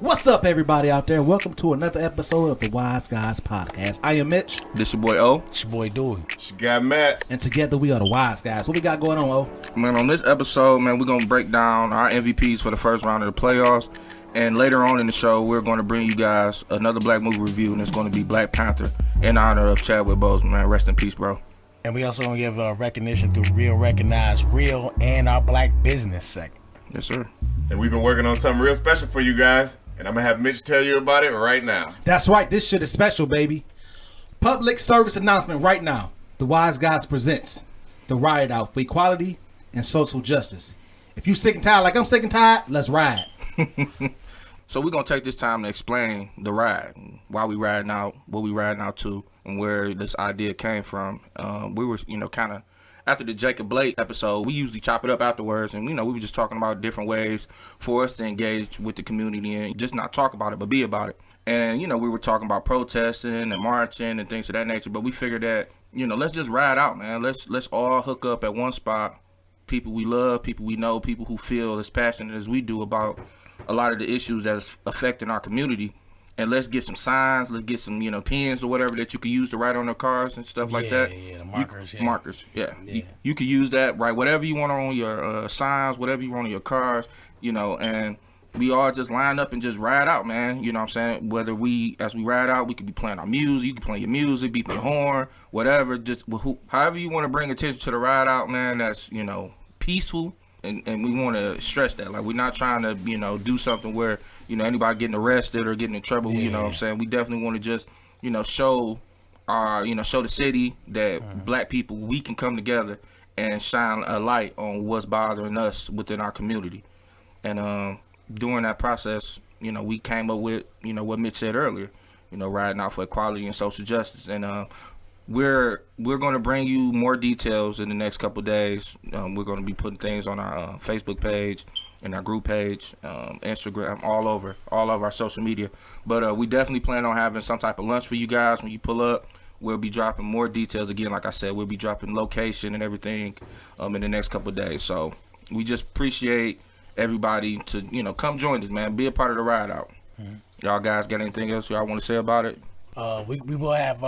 What's up, everybody out there? Welcome to another episode of the Wise Guys Podcast. I am Mitch. This your boy O. It's your boy Dewey. It's your guy Matt. And together we are the Wise Guys. What we got going on, O? Man, on this episode, man, we're going to break down our MVPs for the first round of the playoffs. And later on in the show, we're going to bring you guys another black movie review, and it's going to be Black Panther in honor of Chadwick Boseman, man. Rest in peace, bro. And we also going to give recognition through Real Recognize Real and our Black Business segment. Yes, sir. And we've been working on something real special for you guys. And I'm going to have Mitch tell you about it right now. That's right. This shit is special, baby. Public service announcement right now. The Wise Guys presents the Ride Out for Equality and Social Justice. If you sick and tired like I'm sick and tired, let's ride. So we're going to take this time to explain the ride, why we riding out, what we riding out to, and where this idea came from. We were, kind of, after the Jacob Blake episode, we usually chop it up afterwards, and, we were just talking about different ways for us to engage with the community and just not talk about it, but be about it. And, we were talking about protesting and marching and things of that nature, but we figured that, let's just ride out, man. Let's all hook up at one spot. People we love, people we know, people who feel as passionate as we do about a lot of the issues that's affecting our community. And let's get some signs, let's get some, pens or whatever that you can use to write on the cars and stuff like that. Yeah, the markers. Markers, yeah. You can use that, write whatever you want on your signs, whatever you want on your cars, and we all just line up and just ride out, man. You know what I'm saying? Whether as we ride out, we could be playing our music, you can play your music, beat your horn, whatever. Just however you want to bring attention to the ride out, man, that's, peaceful. And we want to stress that, like, we're not trying to, do something where, anybody getting arrested or getting in trouble. You know what I'm saying? We definitely want to just, show show the city that black people, we can come together and shine a light on what's bothering us within our community. And during that process, we came up with, what Mitch said earlier, riding out for equality and social justice. And we're going to bring you more details in the next couple of days. We're going to be putting things on our Facebook page and our group page, Instagram, all over our social media. But we definitely plan on having some type of lunch for you guys when you pull up. We'll be dropping more details. Again, like I said, we'll be dropping location and everything in the next couple of days. So we just appreciate everybody to, come join us, man. Be a part of the ride out. Y'all guys got anything else y'all want to say about it? We will have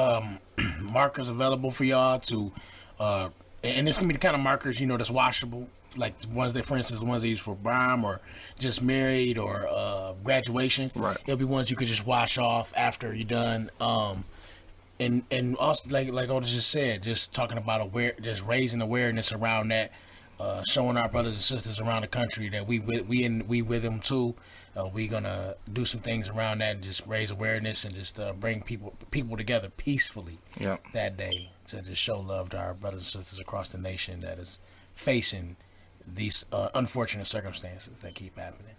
markers available for y'all to, and it's gonna be the kind of markers that's washable, like the ones that, for instance, the ones they use for prom or just married or graduation. Right. It'll be ones you could just wash off after you're done. And also like Otis just said, just talking about just raising awareness around that, showing our brothers and sisters around the country that we with them too. We're gonna do some things around that and just raise awareness and just bring people together peacefully that day to just show love to our brothers and sisters across the nation that is facing these unfortunate circumstances that keep happening.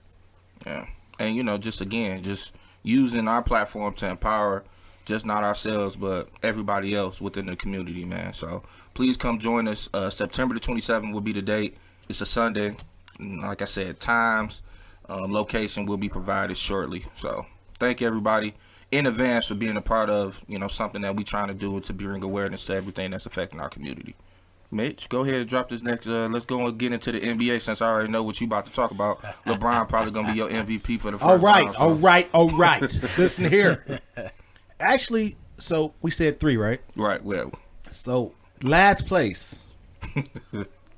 Yeah, and just using our platform to empower just not ourselves but everybody else within the community, man. So please come join us. September the 27th will be the date. It's a Sunday. Like I said, times. Location will be provided shortly. So thank everybody in advance for being a part of something that we trying to do to bring awareness to everything that's affecting our community. Mitch, go ahead and drop this next. Let's go and get into the NBA since I already know what you about to talk about. LeBron probably gonna be your MVP for the first round. All right. Listen here. Actually, so we said 3, right? Right. Well, so last place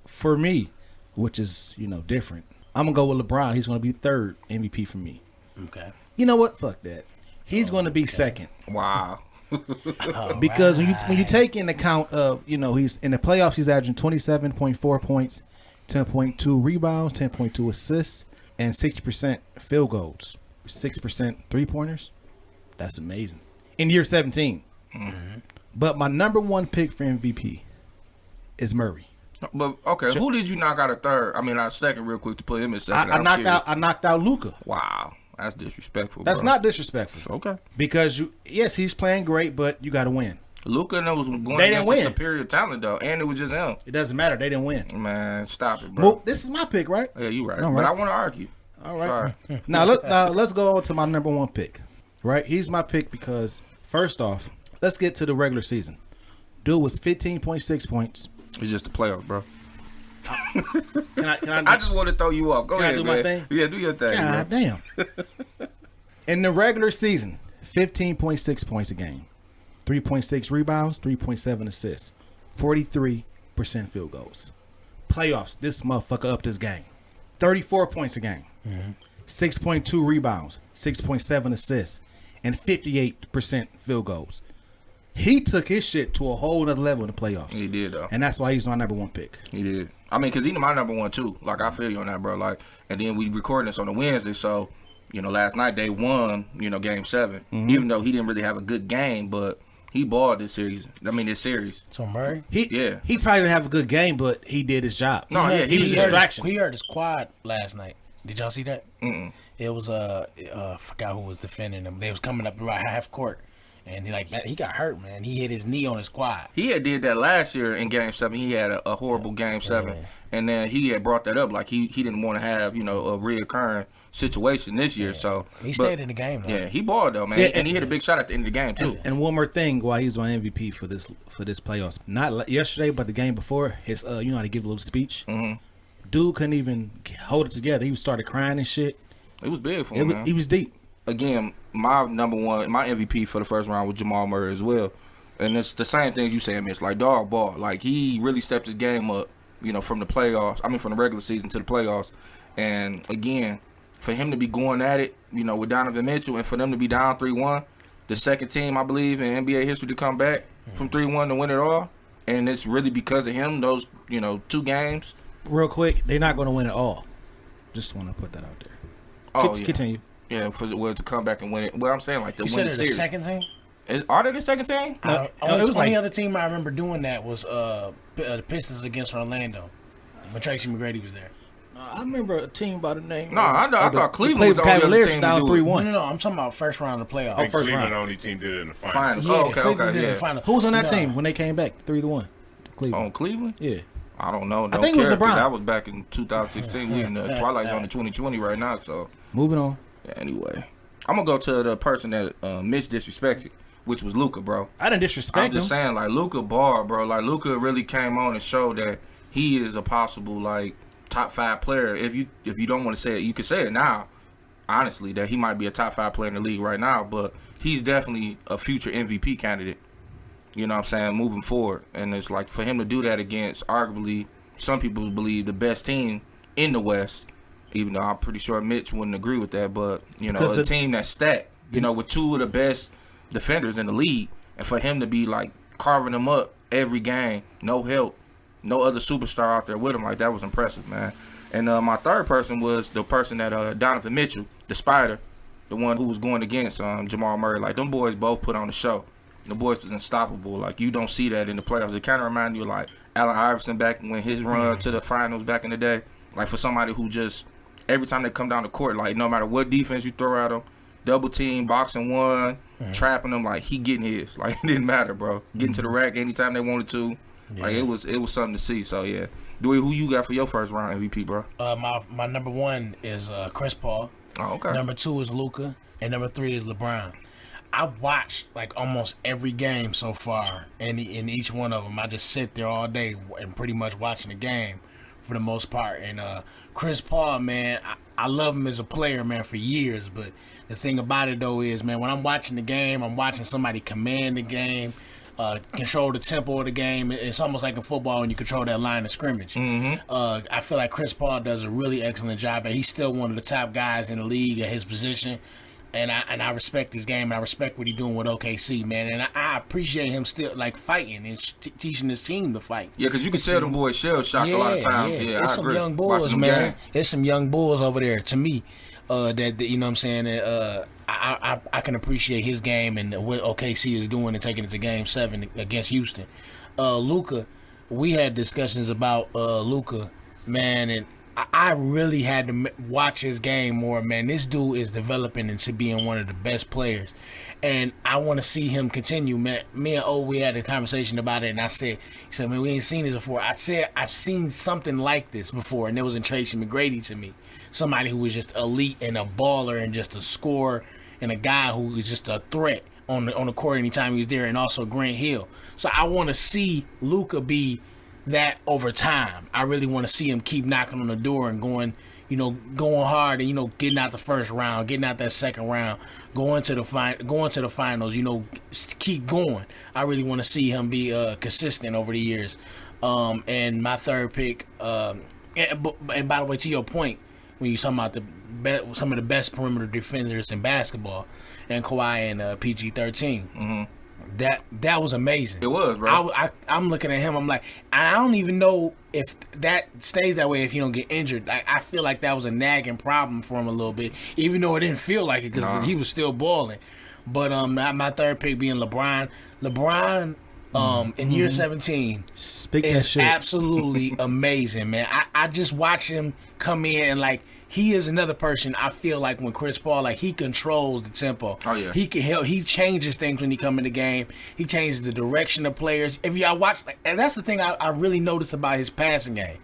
for me, which is different. I'm going to go with LeBron. He's going to be third MVP for me. Okay. You know what? Fuck that. He's going to be second. Wow. Because when you take in account of, he's in the playoffs, he's averaging 27.4 points, 10.2 rebounds, 10.2 assists, and 60% field goals, 6% three-pointers. That's amazing. In year 17. Mm-hmm. But my number one pick for MVP is Murray. But okay, who did you knock out a third? I mean, second, real quick to put him in second. I knocked out Luka. Wow, that's disrespectful. That's not disrespectful. Okay, because he's playing great, but you got to win. Luka was going against superior talent though, and it was just him. It doesn't matter. They didn't win. Man, stop it, bro. Well, this is my pick, right? Yeah, you right. But I want to argue. All right. Sorry. Now let's go on to my number one pick. Right, he's my pick because first off, let's get to the regular season. Dude was 15.6 points. It's just the playoffs, bro. Can I I just want to throw you off. Go ahead, do man. My thing? Yeah, do your thing. God damn. In the regular season, 15.6 points a game, 3.6 rebounds, 3.7 assists, 43% field goals. Playoffs, this motherfucker upped his game. 34 points a game, 6.2 rebounds, 6.7 assists, and 58% field goals. He took his shit to a whole other level in the playoffs. He did, though. And that's why he's my number one pick. He did. I mean, because he's my number one, too. Like, I feel you on that, bro. Like, and then we recording this on a Wednesday, so, you know, last night they won, you know, Game 7. Even though he didn't really have a good game, but he balled this series. This series. So Murray? He probably didn't have a good game, but he did his job. No, yeah, he was a distraction. He hurt his quad last night. Did y'all see that? Mm-mm. It was I forgot who was defending him. They was coming up right half court, and he got hurt, man. He hit his knee on his quad. He had did that last year in Game 7. He had a horrible Game 7. Yeah. And then he had brought that up. Like, he didn't want to have, you know, a reoccurring situation this year. So He stayed in the game, though. Yeah, he balled, though, man. Yeah, and he hit a big shot at the end of the game, too. And one more thing, why he's my MVP for this playoffs. Not yesterday, but the game before. His you know how to give a little speech. Mm-hmm. Dude couldn't even hold it together. He started crying and shit. It was big for him, man. He was deep. Again, my number one, my MVP for the first round was Jamal Murray as well. And it's the same things you saying, Mitch. Like, dog ball. Like, he really stepped his game up, you know, from the playoffs. I mean, from the regular season to the playoffs. And, again, for him to be going at it, you know, with Donovan Mitchell, and for them to be down 3-1, the second team, I believe, in NBA history to come back from 3-1 to win it all. And it's really because of him, those, you know, 2 games. Real quick, they're not going to win it all. Just want to put that out there. Yeah. Continue. Yeah, to come back and win it. Well, I'm saying, like, to You win said the it's the series. second team? Are they the second team? No, Only, it was only like- other team I remember doing that was the Pistons against Orlando when Tracy McGrady was there. I remember a team by the name. No, I thought Cleveland was the only other Cavaliers team to down do it. 3-1. No, I'm talking about first round of the playoffs. I think first Cleveland round. only team did it in the finals. Finals. Yeah, Oh, okay, Cleveland did it in yeah. the final. Who was on that No. team when they came back 3-1? Cleveland. On Cleveland? Yeah. I don't know. I think it was LeBron. That was back in 2016. We in the Twilight Zone of 2020 right now. So Moving on. yeah, anyway, I'm gonna go to the person that Mitch disrespected, which was Luka, bro. I didn't disrespect I'm just him. saying, like, Luka ball, bro. Like, Luka really came on and showed that he is a possible, like, top 5 player. If you don't want to say it, you can say it now. Honestly, that he might be a top 5 player in the league right now, but he's definitely a future MVP candidate. You know what I'm saying? Moving forward. And it's like, for him to do that against arguably, some people believe, the best team in the West, even though I'm pretty sure Mitch wouldn't agree with that, but, you know, a team that's stacked, you know, with 2 of the best defenders in the league, and for him to be, like, carving them up every game, no help, no other superstar out there with him, like, that was impressive, man. And my third person was the person that Donovan Mitchell, the Spider, the one who was going against Jamal Murray. Like, them boys both put on the show. The boys was unstoppable. Like, you don't see that in the playoffs. It kind of reminds you of, like, Allen Iverson back when his run to the finals back in the day. Like, for somebody who just, every time they come down the court, like, no matter what defense you throw at him, double team, boxing one, trapping them, like, he getting his. Like, it didn't matter, bro. Getting to the rack anytime they wanted to. Yeah. Like, it was something to see. So, yeah. Dewey, who you got for your first round MVP, bro? My number 1 is Chris Paul. Oh, okay. Number 2 is Luka, and number 3 is LeBron. I watched like almost every game so far, and in each one of them, I just sit there all day and pretty much watching the game for the most part. And Chris Paul, man, I love him as a player, man, for years. But the thing about it though is, man, when I'm watching the game, I'm watching somebody command the game, control the tempo of the game. It's almost like in football when you control that line of scrimmage. I feel like Chris Paul does a really excellent job, and he's still one of the top guys in the league at his position. And I respect his game, and I respect what he's doing with OKC, man. And I appreciate him still, like, fighting and teaching his team to fight. Yeah, because you can tell them boys shell-shocked a lot of times. Yeah, it's I some agree. young bulls, Watching man. them game. It's some young bulls over there, to me, that you know what I'm saying, that I can appreciate his game and what OKC is doing and taking it to Game 7 against Houston. Luka, we had discussions about Luka, man, and I really had to watch his game more, man. This dude is developing into being one of the best players, and I want to see him continue, man. Me and O, we had a conversation about it, and he said, man, we ain't seen this before. I said, I've seen something like this before, and it was in Tracy McGrady to me. Somebody who was just elite and a baller and just a scorer and a guy who was just a threat on the court anytime he was there, and also Grant Hill. So I want to see Luka be that over time. I really want to see him keep knocking on the door and going, going hard and getting out the first round, getting out that second round, going to the finals. Keep going. I really want to see him be consistent over the years. And my third pick. And by the way, to your point, when you talking about some of the best perimeter defenders in basketball, and Kawhi and PG-13. That was amazing. It was, bro. I'm looking at him. I'm like, I don't even know if that stays that way if he don't get injured. I feel like that was a nagging problem for him a little bit, even though it didn't feel like it because he was still balling. But my third pick being LeBron. LeBron in year 17 is absolutely amazing, man. I just watch him come in and like. He is another person. I feel like when Chris Paul, like he controls the tempo. Oh yeah. He can help. He changes things when he come in the game. He changes the direction of players. If y'all watch, and that's the thing I really noticed about his passing game.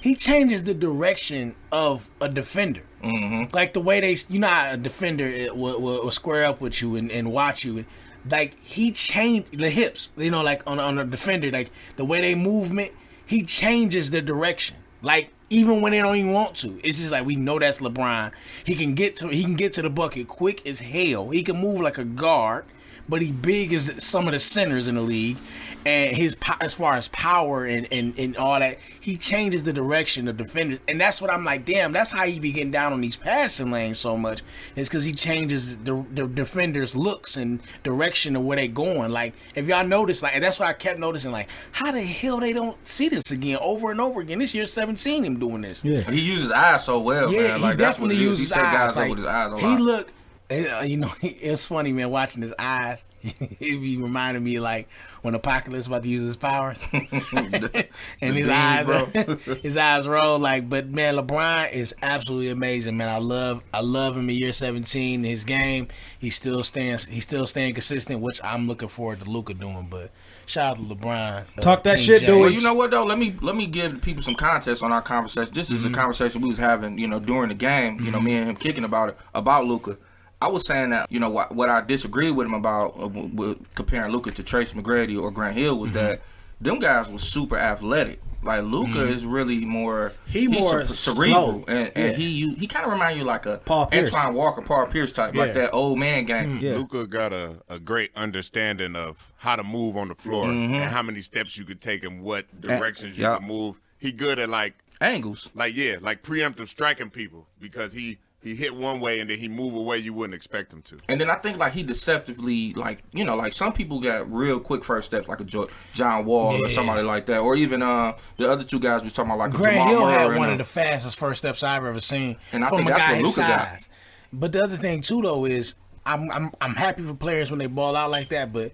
He changes the direction of a defender. Mm-hmm. Like the way how a defender will square up with you and watch you. Like he changed the hips. Like on a defender, like the way they movement. He changes the direction. Like. Even when they don't even want to, it's just like we know that's LeBron. He can get to the bucket quick as hell. He can move like a guard, but he big as some of the centers in the league. And as far as power and all that, he changes the direction of defenders. And that's what I'm like, damn, that's how he be getting down on these passing lanes so much. It's because he changes the defenders' looks and direction of where they going. Like, if y'all notice, like, and that's what I kept noticing, like, how the hell they don't see this again over and over again? This year 17, him doing this. Yeah. He uses eyes so well, man. Like, he definitely uses eyes. He set guys like, up with his eyes a lot. He look, it's funny, man, watching his eyes. It be reminding me like when Apocalypse about to use his powers, and his eyes roll like. But man, LeBron is absolutely amazing, man. I love him in year 17. His game, he's still staying consistent, which I'm looking forward to Luka doing. But shout out to LeBron. Talk that King shit, James. dude. Well, you know what though? Let me give people some context on our conversation. This is a conversation we was having, during the game. Me and him kicking about Luka. I was saying that, what I disagreed with him about with comparing Luka to Tracy McGrady or Grant Hill was that them guys were super athletic. Like Luka is really more more cerebral, and he kind of reminds you like a Antoine Walker, Paul Pierce type, like that old man game. Luka got a great understanding of how to move on the floor and how many steps you could take and what directions you can move. He good at like angles, like preemptive striking people because he hit one way and then he move away you wouldn't expect him to. And then I think like he deceptively like some people got real quick first steps like a John Wall or somebody like that, or even the other two guys we was talking about like Grant Jamal Hill Murray had one of the fastest first steps I've ever seen. And I from think a that's guy what his Luka got. size. But the other thing too though is I'm happy for players when they ball out like that, but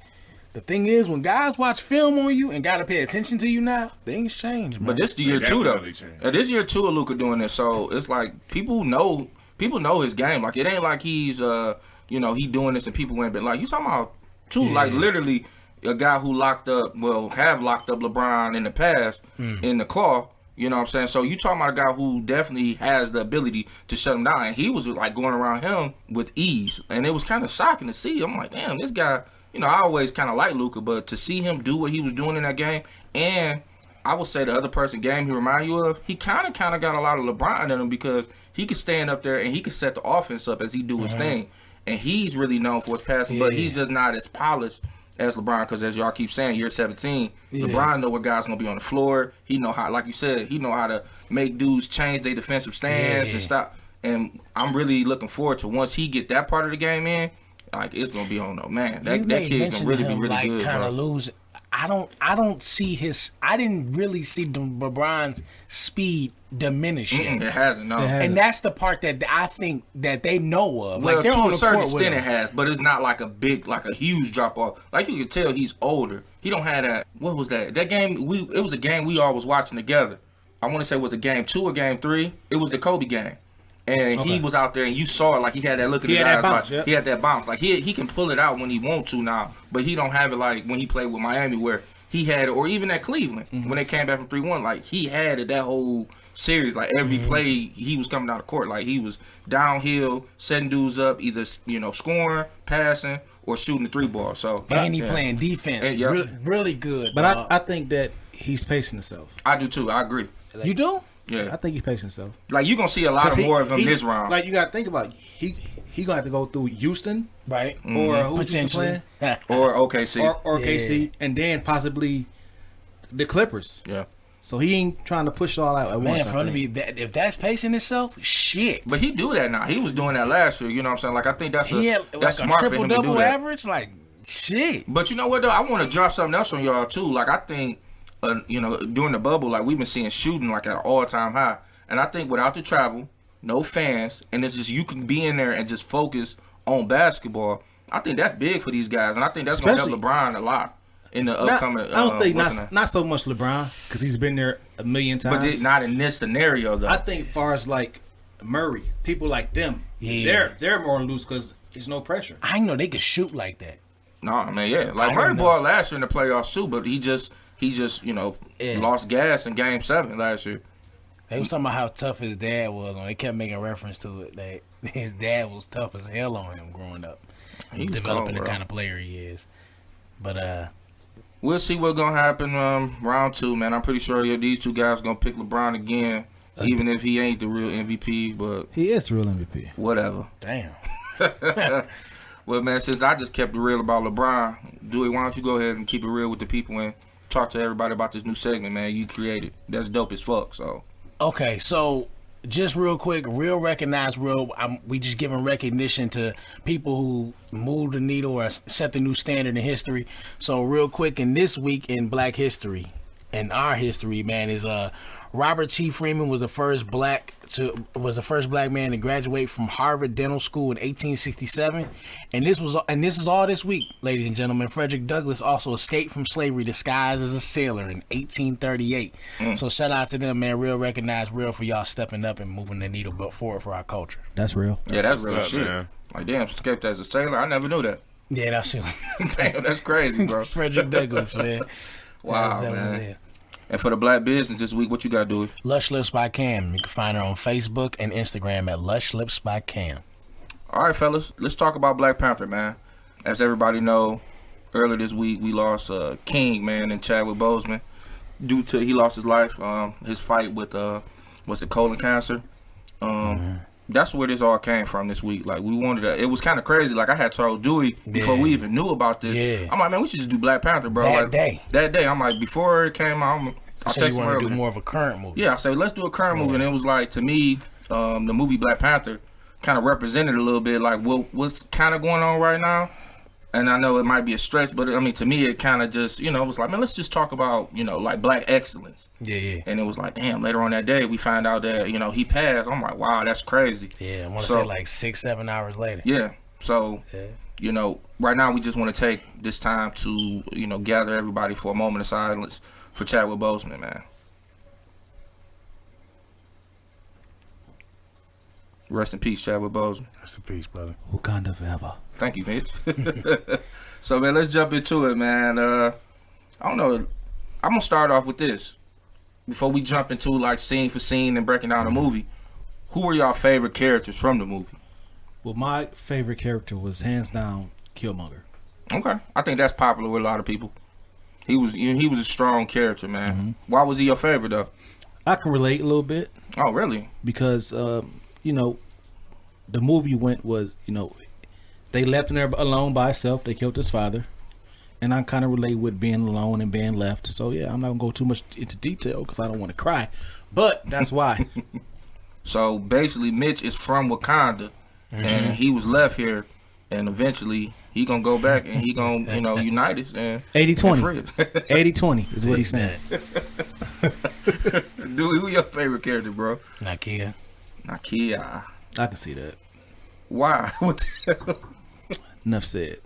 the thing is, when guys watch film on you and gotta pay attention to you now, things change, man. But this the year two though. This year two of Luka doing this, so it's like people know his game. Like it ain't like he's he doing this and people ain't been like you talking about like literally a guy who have locked up LeBron in the past in the claw. You know what I'm saying? So you talking about a guy who definitely has the ability to shut him down, and he was like going around him with ease, and it was kind of shocking to see. I'm like, damn, this guy. I always kind of like Luka, but to see him do what he was doing in that game, and I would say the other person game he remind you of, he kind of got a lot of LeBron in him because he could stand up there and he could set the offense up as he do his thing, and he's really known for his passing, but he's just not as polished as LeBron because as y'all keep saying, year 17, LeBron know what guys gonna be on the floor. He know how, like you said, he know how to make dudes change their defensive stance and stop. And I'm really looking forward to once he get that part of the game in. Like it's gonna be on man. That kid's gonna really be really good. Kind of lose. I don't see his. I didn't really see LeBron's speed diminish yet. It hasn't, no. And that's the part that I think that they know of. Well, like they're to on a the certain court with extent him. it has, but it's not like a huge drop off. Like you can tell he's older. He don't have that. What was that? That game it was a game we all was watching together. I want to say it was a game 2 or game 3. It was the Kobe game. And he was out there, and you saw it like he had that look in his eyes. Like, he had that bounce. Like he can pull it out when he want to now, but he don't have it like when he played with Miami, where he had it, or even at Cleveland when they came back from 3-1. Like he had it that whole series. Like every play, he was coming down the court. Like he was downhill, setting dudes up, either scoring, passing, or shooting the 3-ball. So and he playing defense, really good. But I think that he's pacing himself. I do too. I agree. You do? Yeah. I think he paced himself. Like, you're going to see a lot more of him this round. Like, you got to think about it. He going to have to go through Houston. Right. Or who's Houston playing? Or OKC. Or KC. And then possibly the Clippers. Yeah. So he ain't trying to push it all out at once. If that's pacing itself, shit. But he do that now. He was doing that last year. You know what I'm saying? Like, I think that's smart for him to do that. Average, like, shit. But you know what, though? I want to drop something else on y'all, too. Like, I think, during the bubble, like, we've been seeing shooting, like, at an all-time high. And I think without the travel, no fans, and it's just you can be in there and just focus on basketball, I think that's big for these guys. And I think that's going to help LeBron a lot. In the upcoming, I don't think not so much LeBron because he's been there a million times. But not in this scenario though. I think far as like Murray, people like them, they're more loose because there's no pressure. I didn't know they could shoot like that. No, I mean like Murray ball last year in the playoffs too, but he just lost gas in Game 7 last year. They was talking about how tough his dad was. They kept making reference to it that his dad was tough as hell on him growing up, developing the kind of player he is. But we'll see what's going to happen round 2, man. I'm pretty sure these two guys going to pick LeBron again, even if he ain't the real MVP. But he is the real MVP. Whatever. Damn. Well, man, since I just kept it real about LeBron, Dewey, why don't you go ahead and keep it real with the people and talk to everybody about this new segment, man, you created. That's dope as fuck, so. Okay, so just real quick, we just giving recognition to people who moved the needle or set the new standard in history. So real quick, in this week in Black history, and our history, man, is Robert T. Freeman was the first black man to graduate from Harvard Dental School in 1867, and this is all this week, ladies and gentlemen. Frederick Douglass also escaped from slavery disguised as a sailor in 1838. So shout out to them, man. Real recognize real for y'all stepping up and moving the needle forward for our culture. That's real. Yeah, that's real shit. Man. Like, damn, escaped as a sailor. I never knew that. Yeah, that's it. Damn, that's crazy, bro. Frederick Douglass, man. Wow, man. And for the black business this week, what you got to do? Lush Lips by Cam. You can find her on Facebook and Instagram at Lush Lips by Cam. All right, fellas. Let's talk about Black Panther, man. As everybody know, earlier this week, we lost King, man, and Chadwick Boseman. Due to, he lost his life, his fight with, colon cancer. That's where this all came from this week. Like, we wanted to, it was kind of crazy. Like, I had told Dewey before we even knew about this. Yeah. I'm like, man, we should just do Black Panther, bro. That day. I'm like, before it came out, I said you want to do more of a current movie. Yeah, I said, let's do a current movie. And it was like, to me, the movie Black Panther kind of represented a little bit like what's kind of going on right now. And I know it might be a stretch, but I mean, to me, it kind of just, it was like, man, let's just talk about, like black excellence. Yeah. And it was like, damn, later on that day, we find out that, he passed. I'm like, wow, that's crazy. Yeah, I want to say like 6-7 hours later. Yeah. So, right now, we just want to take this time to, gather everybody for a moment of silence for Chadwick Boseman, man. Rest in peace, Chadwick Boseman. Rest in peace, brother. Wakanda forever. Thank you, Mitch. So, man, let's jump into it, man. I don't know. I'm going to start off with this. Before we jump into, like, scene for scene and breaking down the movie, who were y'all favorite characters from the movie? Well, my favorite character was, hands down, Killmonger. Okay. I think that's popular with a lot of people. He was a strong character, man. Mm-hmm. Why was he your favorite, though? I can relate a little bit. Oh, really? Because, the movie was, they left him there alone by himself. They killed his father. And I kind of relate with being alone and being left. So, yeah, I'm not going to go too much into detail because I don't want to cry. But that's why. So, basically, Mitch is from Wakanda. Mm-hmm. And he was left here. And eventually, he going to go back and he going to, unite us. 80-20. 80-20 is what he's saying. Dude, who your favorite character, bro? Nakia. I can see that. Why? What the hell? Enough said.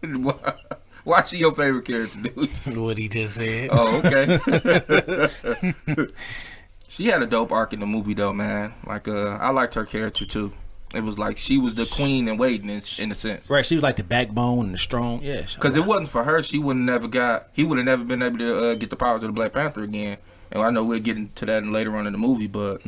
Why she your favorite character, dude? What he just said. Oh, okay. She had a dope arc in the movie, though, man. Like, I liked her character, too. It was like she was the queen in waiting, in a sense. Right, she was like the backbone and the strong. Yeah. Because it wasn't for her, he would have never been able to get the powers of the Black Panther again. And I know we'll get into that later on in the movie, but,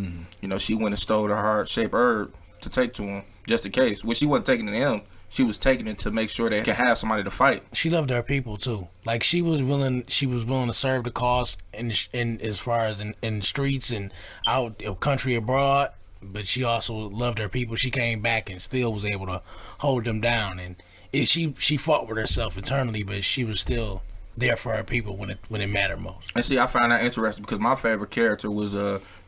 she went and stole the heart-shaped herb to take to him, just in case. Well, she wasn't taking it to him. she was taking it to make sure they can have somebody to fight. She loved her people too. Like she was willing to serve the cause in as far as in streets and out country abroad. But she also loved her people. She came back and still was able to hold them down. And she fought with herself internally, but she was still there for her people when it mattered most. And see, I find that interesting because my favorite character was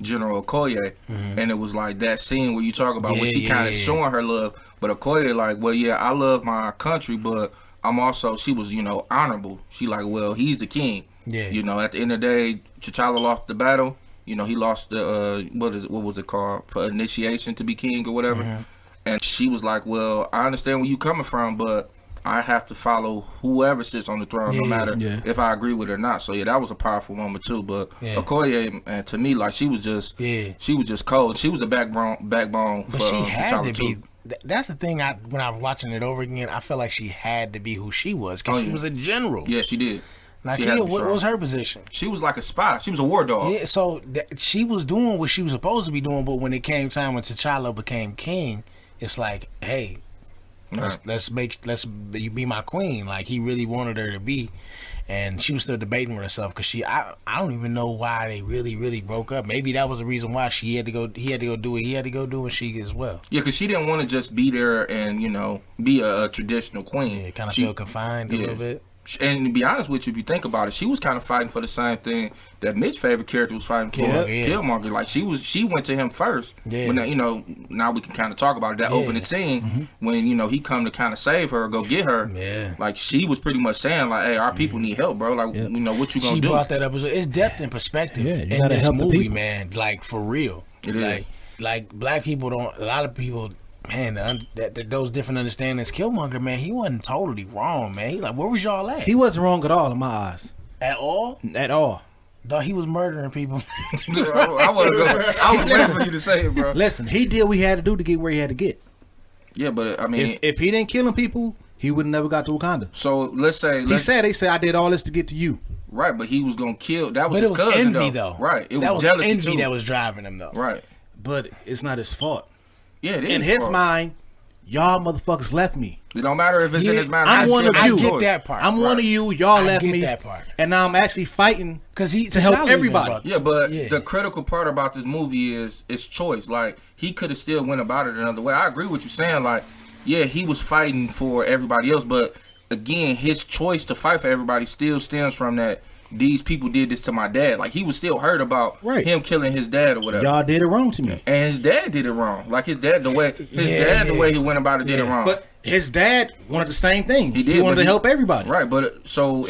General Okoye, and it was like that scene where you talk about when she kind of showing her love, but Okoye like, well, yeah, I love my country, but I'm also, she was, you know, honorable. She like, well, he's the king. Yeah. You know, at the end of the day, T'Challa lost the battle. You know, he lost the what was it called, for initiation to be king or whatever. And she was like, well, I understand where you coming from, but I have to follow whoever sits on the throne, no matter if I agree with it or not. So yeah, that was a powerful moment too. But Okoye, and to me, like she was just cold. She was the backbone for she had T'Challa to be. too. That's the thing. When I was watching it over again, I felt like she had to be who she was because she was a general. Yeah, she did. Like, what was her position? She was like a spy. She was a war dog. Yeah, so she was doing what she was supposed to be doing, but when it came time when T'Challa became king, it's like, hey, let's you be my queen. Like he really wanted her to be, and she was still debating with herself because I don't even know why they really broke up. Maybe that was the reason why he had to go do what he had to go do, and she as well. Yeah, because she didn't want to just be there and be a traditional queen. Yeah, kind of feel confined a little bit. And to be honest with you, if you think about it, she was kind of fighting for the same thing that Mitch's favorite character was fighting for, Killmonger. Like she went to him first. Yeah. When now we can kind of talk about it. That opening scene when he come to kind of save her, go get her. Yeah. Like she was pretty much saying like, "Hey, our people need help, bro. Like what you gonna do?" She brought that up. It's depth and perspective in this movie, man. Like for real. It is. Like black people don't. A lot of people. Man, those different understandings. Killmonger, man, he wasn't totally wrong, man. He like, where was y'all at? He wasn't wrong at all in my eyes. At all? At all. Dog, he was murdering people. I was waiting for you to say it, bro. Listen, he did what he had to do to get where he had to get. Yeah, but I mean, if he didn't kill people, he would have never got to Wakanda. So let's say they said I did all this to get to you. Right, but he was gonna kill. That was his cousin, envy, though. Right, it was jealousy envy too. that was driving him, though. Right, but it's not his fault. Yeah, it is. In his mind, y'all motherfuckers left me. It don't matter if it's in his mind. I'm one of you. I get that part. I'm one of you. Y'all left me. That part. And now I'm actually fighting to help everybody. Yeah, but the critical part about this movie is its choice. Like he could have still went about it another way. I agree with you saying like, yeah, he was fighting for everybody else, but again, his choice to fight for everybody still stems from that. These people did this to my dad. Like he was still hurt about him killing his dad or whatever. Y'all did it wrong to me. And his dad did it wrong. Like his dad, the way he went about it, did it wrong. But his dad wanted the same thing. He wanted to help everybody. Right, but so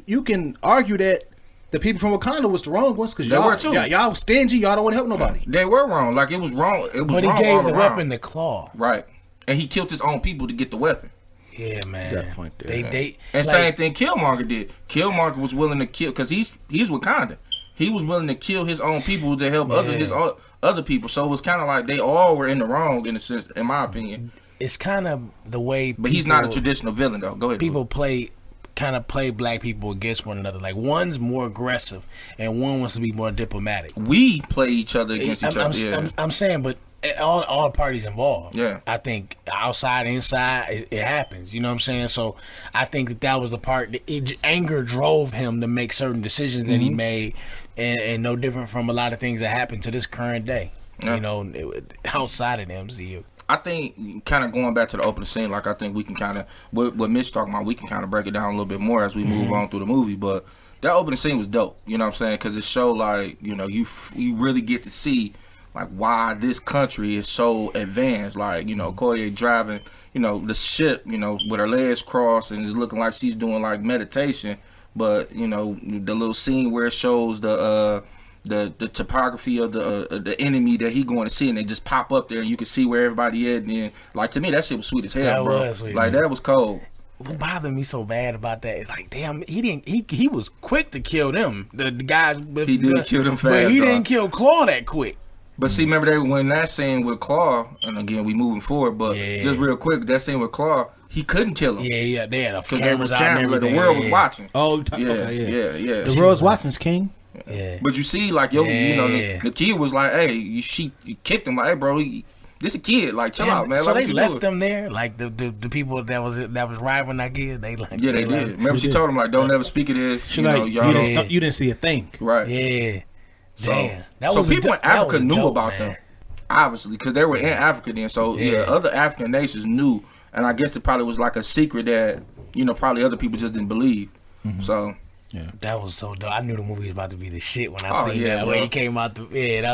you can argue that the people from Wakanda was the wrong ones because y'all stingy. Y'all don't want to help nobody. They were wrong. Like it was wrong. It was but wrong. But he gave the weapon to Claw. Right, and he killed his own people to get the weapon. Yeah, man. That point there. They and same thing Killmonger did. Killmonger was willing to kill because he's Wakanda. He was willing to kill his own people to help other people. So it was kind of like they all were in the wrong in a sense, in my opinion. It's kind of the way. But he's not a traditional villain though. Go ahead. People play black people against one another. Like one's more aggressive and one wants to be more diplomatic. We play each other against each other. I'm saying, but all parties involved. Yeah. I think outside, inside, it happens. You know what I'm saying? So I think that was the part that anger drove him to make certain decisions that he made, and no different from a lot of things that happen to this current day. Yeah. You know, outside of the MCU. I think kind of going back to the opening scene, like I think we can kind of what Mitch talking about, we can kind of break it down a little bit more as we move on through the movie. But that opening scene was dope. You know what I'm saying? Because it showed like you really get to see like why this country is so advanced. Like Okoye driving the ship with her legs crossed and is looking like she's doing like meditation. But the little scene where it shows the topography of the enemy that he going to see, and they just pop up there and you can see where everybody is. And then, like, to me that shit was sweet as hell, bro. Like that was cold. What bothered me so bad about that is like, damn, he was quick to kill them, the guys. He did kill them fast, but he didn't kill Claw that quick. But see, remember when that scene with Claw, and again we moving forward, but just real quick, that scene with Claw, he couldn't kill him. Yeah, they had cameras out and everything. The world was watching. Oh, yeah. The world's watching, King. Yeah. But you see, like the kid was like, "Hey, you kicked him, like, hey, bro, you This a kid. Like, chill out, man. So Like, they what you left doing? them there, like the people that was riding that kid. They like Yeah, they did. Remember, she told him like, don't ever speak of this. She You know, like, y'all don't. you didn't see a thing. Right. Yeah, So, damn. so people in Africa knew dope, about man. them, obviously, because they were in Africa then. So yeah, other African nations knew, and I guess it probably was like a secret that probably other people just didn't believe. So Yeah. That was so dope. I knew the movie was about to be the shit when I Oh, seen yeah, that. bro. When he came out, that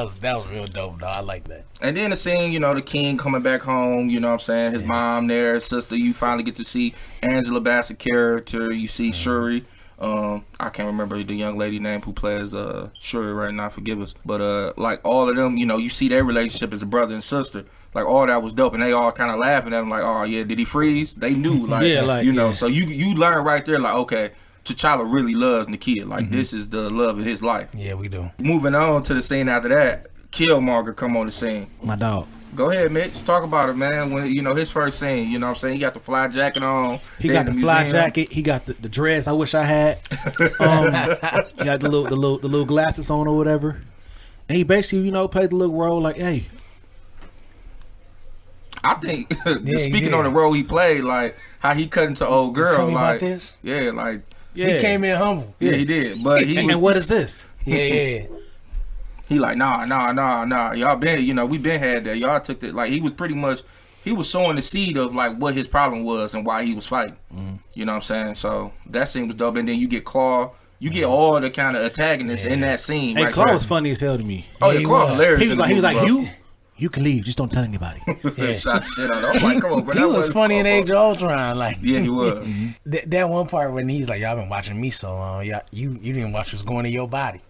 was real dope, though. I like that. and then the scene, the king coming back home. You know what I'm saying? His mom there, his sister. You finally get to see Angela Bassett character. You see Shuri. I can't remember the young lady name who plays Shuri right now. Forgive us, but like all of them, you see their relationship as a brother and sister. Like all that was dope, and they all kind of laughing at him, like, "Oh yeah, did he freeze?" They knew, like, Yeah, like, yeah. So you learn right there, like, okay, T'Challa really loves the kid. Like this is the love of his life. Yeah, we do. Moving on to the scene after that, Killmonger come on the scene. My dog. Go ahead, Mitch. Talk about it, man. When his first scene, you know what I'm saying? He got the fly jacket on. He They got in the fly museum. jacket. He got the dress I wish I had. He got the little glasses on or whatever. And he basically, played the little role like, hey, I think he speaking did. on the role he played, like how he cut into old girl, Tell me about like this. yeah, like yeah. He came in humble. yeah, he did. But he was And what is this? Yeah. he like nah. Y'all been we been had that. Y'all took that. Like he was pretty much he was sowing the seed of like what his problem was and why he was fighting. You know what I'm saying? So that scene was dope. And then you get Claw. You get all the kind of antagonists in that scene. Hey, right Claw there. was funny as hell to me. Oh, Yeah, yeah, he Claw was. hilarious. He was in like, the movie, bro. you can leave, just don't tell anybody. Yeah. Shot the shit out of him. I'm like, come on, bro. He that was wasn't funny in Claw. Age of Ultron. Like, Yeah, he was. that one part when he's like, y'all been watching me so long. Yeah, you didn't watch what's going in your body.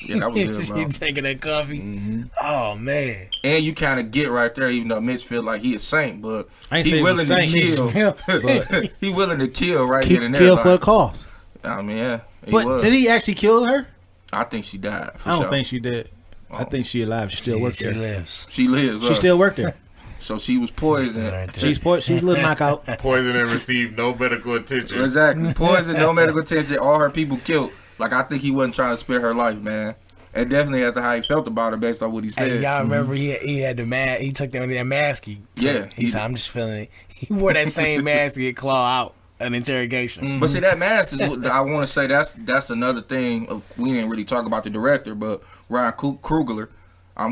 Yeah, that was good, bro. You taking that coffee. Oh, man. And you kind of get right there, even though Mitch feel like he a saint, but I ain't he say willing he's a to saint. kill. He willing to kill right Kill then and there. for the Like, cause. I mean, yeah, he But was. did he actually kill her? I think she died. For I don't sure. think she did. I think she alive. She still worked She there. lives. She lives. She still worked there. So she was poisoned. Right there. She's a little knockout. Poison and received no medical attention. Exactly. Poison, no medical attention. All her people killed. Like I think he wasn't trying to spare her life, man. And definitely after how he felt about her, based on what he said. Hey, y'all remember he had the mask. He took that mask. He said, "I'm just feeling it." He wore that same mask to get Claw out an interrogation. But see, that mask is what I want to say. That's another thing. We didn't really talk about the director, but Ryan Coogler.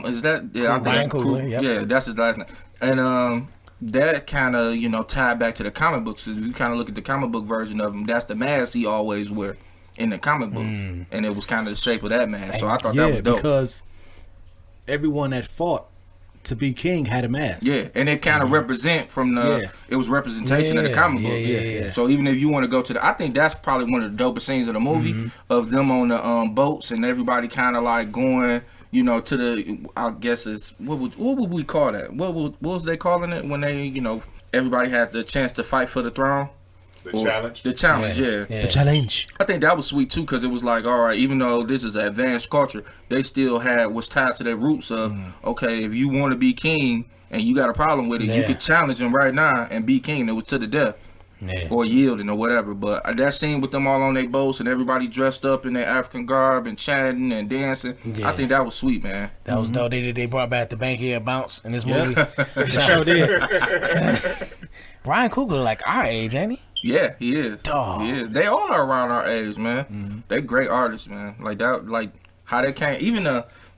Is that I think Ryan that's Coogler, yep. Yeah, that's his last name. And that kind of tied back to the comic books. If you kind of look at the comic book version of him, that's the mask he always wear in the comic books, and it was kind of the shape of that mask. So I thought that Yeah, was dope. because everyone that fought to be king had a mask. Yeah, and it kind of represent from the. Yeah. It was representation of the comic books. Yeah. So even if you want to go to the, I think that's probably one of the dopest scenes of the movie of them on the boats and everybody kind of like going, to the. I guess it's what would we call that? What was they calling it when they everybody had the chance to fight for the throne? The challenge? The challenge, yeah. The challenge. I think that was sweet too, because it was like, all right, even though this is an advanced culture, they still was tied to their roots of, okay, if you want to be king and you got a problem with it, you could challenge him right now and be king. It was to the death, or yielding or whatever. But that scene with them all on their boats and everybody dressed up in their African garb and chanting and dancing, I think that was sweet, man. That was dope. They brought back the Bankhead bounce in this movie. Sure did. Ryan Coogler, like our age, ain't he? Yeah, he is. Dog. He is. They all are around our age, man. They great artists, man. Like that, like how they came, even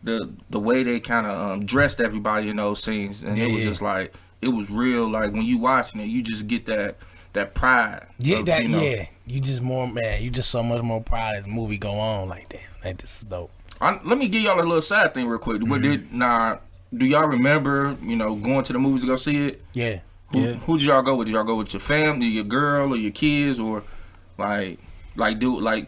the way they kind of dressed everybody in those scenes, and it was just like it was real. Like when you watching it, you just get that pride. Yeah, of, You just you just so much more pride as the movie go on. Like damn, like this is dope. Let me give y'all a little side thing real quick. Do y'all remember going to the movies to go see it? Yeah. Who did y'all go with? Did y'all go with your family, your girl, or your kids, or like